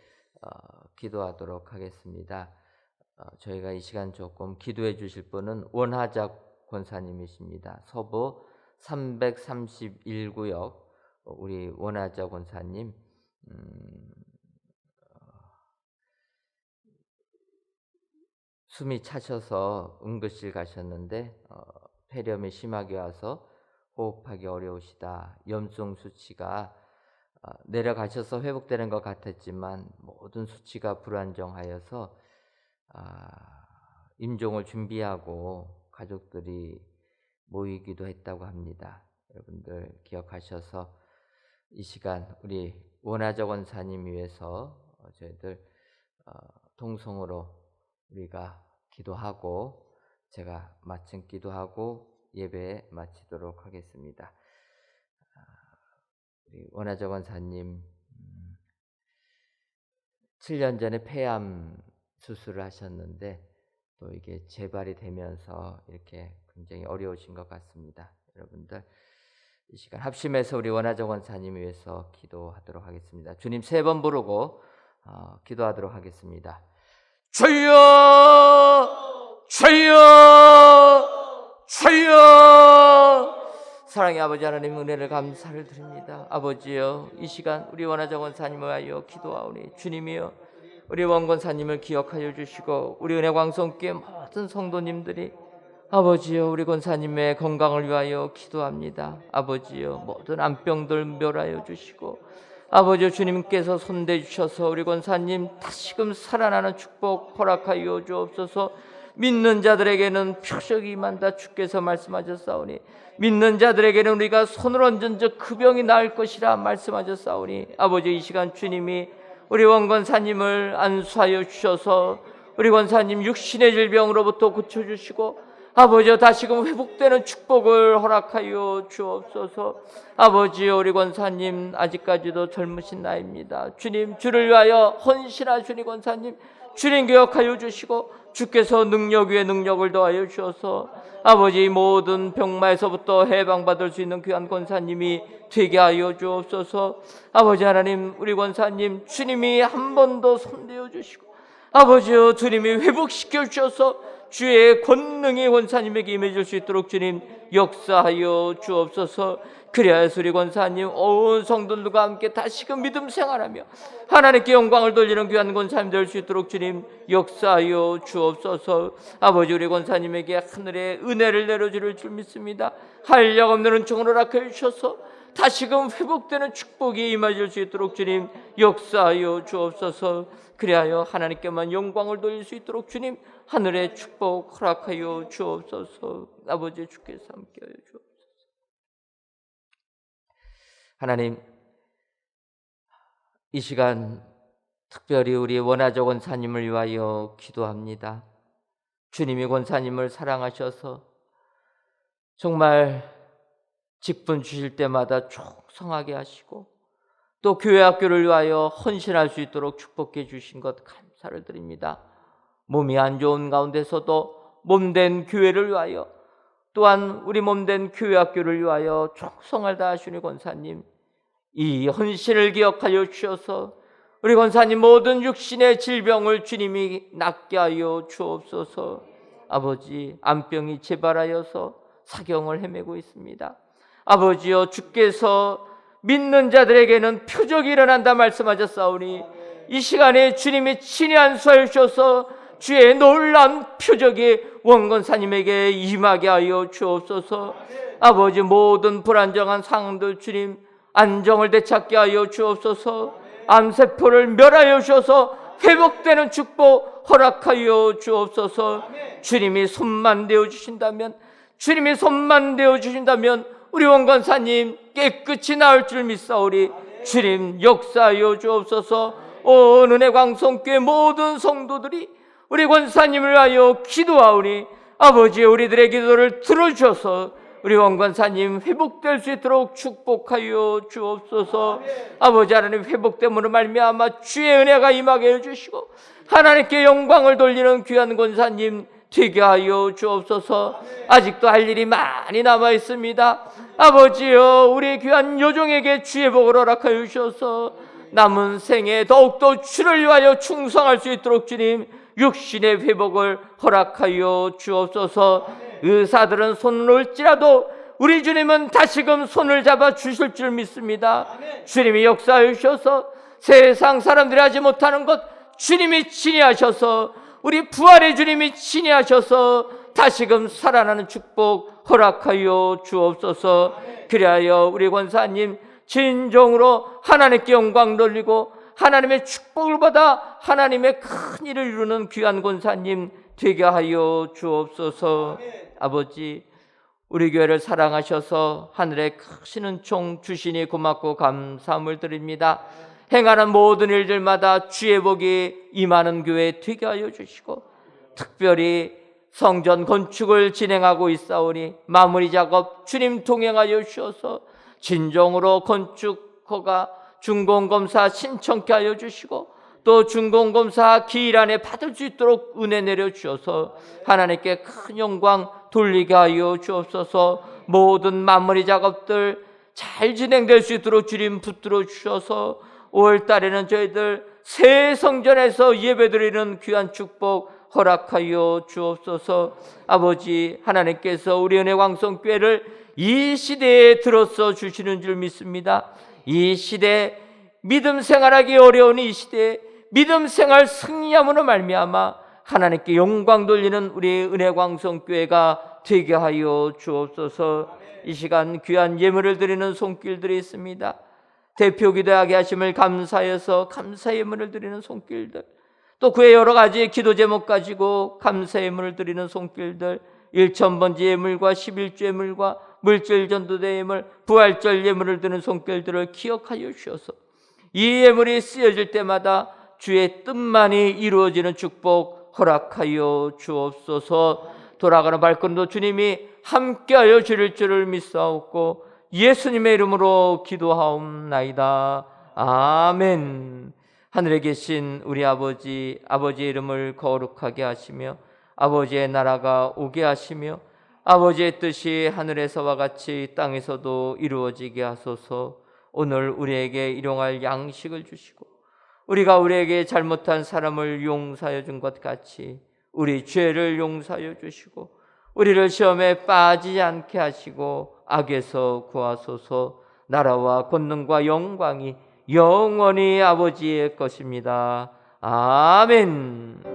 기도하도록 하겠습니다. 저희가 이 시간 조금 기도해 주실 분은 원하작 권사님이십니다. 서부 331구역 우리 원하작 권사님, 숨이 차셔서 응급실 가셨는데 폐렴이 심하게 와서 호흡하기 어려우시다. 염증 수치가 내려가셔서 회복되는 것 같았지만 모든 수치가 불안정하여서 임종을 준비하고 가족들이 모이기도 했다고 합니다. 여러분들 기억하셔서 이 시간 우리 원하적 원사님 위해서 저희들 동성으로 우리가 기도하고 제가 마침 기도하고 예배 마치도록 하겠습니다. 우리 원하적 원사님 7년 전에 폐암 수술을 하셨는데 또 이게 재발이 되면서 이렇게 굉장히 어려우신 것 같습니다. 여러분들 이 시간 합심해서 우리 원하적 원사님 위해서 기도하도록 하겠습니다. 주님 3번 부르고 기도하도록 하겠습니다. 주여, 주여, 주여. 사랑의 아버지 하나님, 은혜를 감사를 드립니다. 아버지여, 이 시간 우리 원하적 원사님을 하여 기도하오니 주님이여, 우리 원권사님을 기억하여 주시고 우리 은혜광성교회 모든 성도님들이 아버지여, 우리 권사님의 건강을 위하여 기도합니다. 아버지여, 모든 암병들 멸하여 주시고 아버지여, 주님께서 손대 주셔서 우리 권사님 다시금 살아나는 축복 허락하여 주옵소서. 믿는 자들에게는 표적이 임한다 주께서 말씀하셨사오니, 믿는 자들에게는 우리가 손을 얹은 즉 그 병이 나을 것이라 말씀하셨사오니, 아버지 이 시간 주님이 우리 원권사님을 안수하여 주셔서 우리 권사님 육신의 질병으로부터 고쳐주시고 아버지여, 다시금 회복되는 축복을 허락하여 주옵소서. 아버지여, 우리 권사님 아직까지도 젊으신 나이입니다. 주님, 주를 위하여 헌신하신 우리 권사님 주님 기억하여 주시고 주께서 능력 위에 능력을 더하여 주셔서 아버지 모든 병마에서부터 해방받을 수 있는 귀한 권사님이 되게 하여 주옵소서. 아버지 하나님, 우리 권사님 주님이 한 번 더 손대어 주시고 아버지여, 주님이 회복시켜 주셔서 주의 권능이 권사님에게 임해질 수 있도록 주님 역사하여 주옵소서. 그리하여서 우리 권사님 온 성도들과 함께 다시금 믿음 생활하며 하나님께 영광을 돌리는 귀한 권사님 될 수 있도록 주님 역사하여 주옵소서. 아버지, 우리 권사님에게 하늘의 은혜를 내려줄 줄 믿습니다. 한량 없는 은총을 허락하여 주셔서 다시금 회복되는 축복이 임하실 수 있도록 주님 역사하여 주옵소서. 그리하여 하나님께만 영광을 돌릴 수 있도록 주님 하늘의 축복 허락하여 주옵소서. 아버지, 주께서 함께하여 주옵소서. 하나님, 이 시간 특별히 우리 원하적 권사님을 위하여 기도합니다. 주님이 권사님을 사랑하셔서 정말 직분 주실 때마다 충성하게 하시고 또 교회 학교를 위하여 헌신할 수 있도록 축복해 주신 것 감사를 드립니다. 몸이 안 좋은 가운데서도 몸된 교회를 위하여 또한 우리 몸된 교회 학교를 위하여 충성을 다하시는 권사님, 이 헌신을 기억하여 주셔서 우리 권사님 모든 육신의 질병을 주님이 낫게 하여 주옵소서. 아버지, 암병이 재발하여서 사경을 헤매고 있습니다. 아버지여, 주께서 믿는 자들에게는 표적이 일어난다 말씀하셨사오니 이 시간에 주님이 친히 안수하여 주셔서 주의 놀라운 표적이 원권사님에게 임하게 하여 주옵소서. 아버지, 모든 불안정한 상황들 주님 안정을 되찾게 하여 주옵소서. 암세포를 멸하여 주셔서 회복되는 축복 허락하여 주옵소서. 주님이 손만 대어주신다면 우리 원권사님 깨끗이 나을 줄 믿사오리. 주님 역사하여 주옵소서. 온 은혜광성교회 모든 성도들이 우리 권사님을 위하여 기도하오니 아버지, 우리들의 기도를 들어주셔서 우리 원권사님 회복될 수 있도록 축복하여 주옵소서. 아버지 하나님, 회복됨으로 말미암아 주의 은혜가 임하게 해주시고 하나님께 영광을 돌리는 귀한 권사님 되게 하여 주옵소서. 아직도 할 일이 많이 남아 있습니다. 아버지여, 우리 귀한 요종에게 주의 복을 허락하여 주셔서 남은 생에 더욱더 주를 위하여 충성할 수 있도록 주님 육신의 회복을 허락하여 주옵소서. 의사들은 손을 올지라도 우리 주님은 다시금 손을 잡아 주실 줄 믿습니다. 주님이 역사하여 주셔서 세상 사람들이 하지 못하는 것 주님이 친히 하셔서 우리 부활의 주님이 친히 하셔서 다시금 살아나는 축복 허락하여 주옵소서. 그리하여 우리 권사님 진정으로 하나님께 영광 돌리고 하나님의 축복을 받아 하나님의 큰 일을 이루는 귀한 권사님 되게 하여 주옵소서. 아버지, 우리 교회를 사랑하셔서 하늘에 크신 은총 주시니 고맙고 감사함을 드립니다. 행하는 모든 일들마다 주의 복이 임하는 교회 되게 하여 주시고, 특별히 성전 건축을 진행하고 있사오니 마무리 작업 주님 동행하여 주셔서 진정으로 건축 허가 준공검사 신청케 하여 주시고, 또 준공검사 기일 안에 받을 수 있도록 은혜 내려 주셔서 하나님께 큰 영광 돌리게 하여 주옵소서. 모든 마무리 작업들 잘 진행될 수 있도록 주님 붙들어 주셔서 5월 달에는 저희들 새 성전에서 예배드리는 귀한 축복 허락하여 주옵소서. 아버지 하나님께서 우리 은혜광성교회를 이 시대에 들어서 주시는 줄 믿습니다. 이 시대 믿음 생활하기 어려운 이 시대에 믿음 생활 승리함으로 말미암아 하나님께 영광 돌리는 우리 은혜광성교회가 되게 하여 주옵소서. 이 시간 귀한 예물을 드리는 손길들이 있습니다. 대표 기도하게 하심을 감사해서 감사 예물을 드리는 손길들, 또 그의 여러 가지 기도 제목 가지고 감사 예물을 드리는 손길들, 1,000번째 예물과 11주 예물과 물질 전도대 예물, 부활절 예물을 드리는 손길들을 기억하여 주셔서 이 예물이 쓰여질 때마다 주의 뜻만이 이루어지는 축복 허락하여 주옵소서. 돌아가는 발걸음도 주님이 함께하여 주실 줄을 믿사옵고 예수님의 이름으로 기도하옵나이다. 아멘. 하늘에 계신 우리 아버지, 아버지의 이름을 거룩하게 하시며 아버지의 나라가 오게 하시며 아버지의 뜻이 하늘에서와 같이 땅에서도 이루어지게 하소서. 오늘 우리에게 일용할 양식을 주시고 우리가 우리에게 잘못한 사람을 용서하여 준 것 같이 우리 죄를 용서하여 주시고 우리를 시험에 빠지지 않게 하시고 악에서 구하소서. 나라와 권능과 영광이 영원히 아버지의 것입니다. 아멘.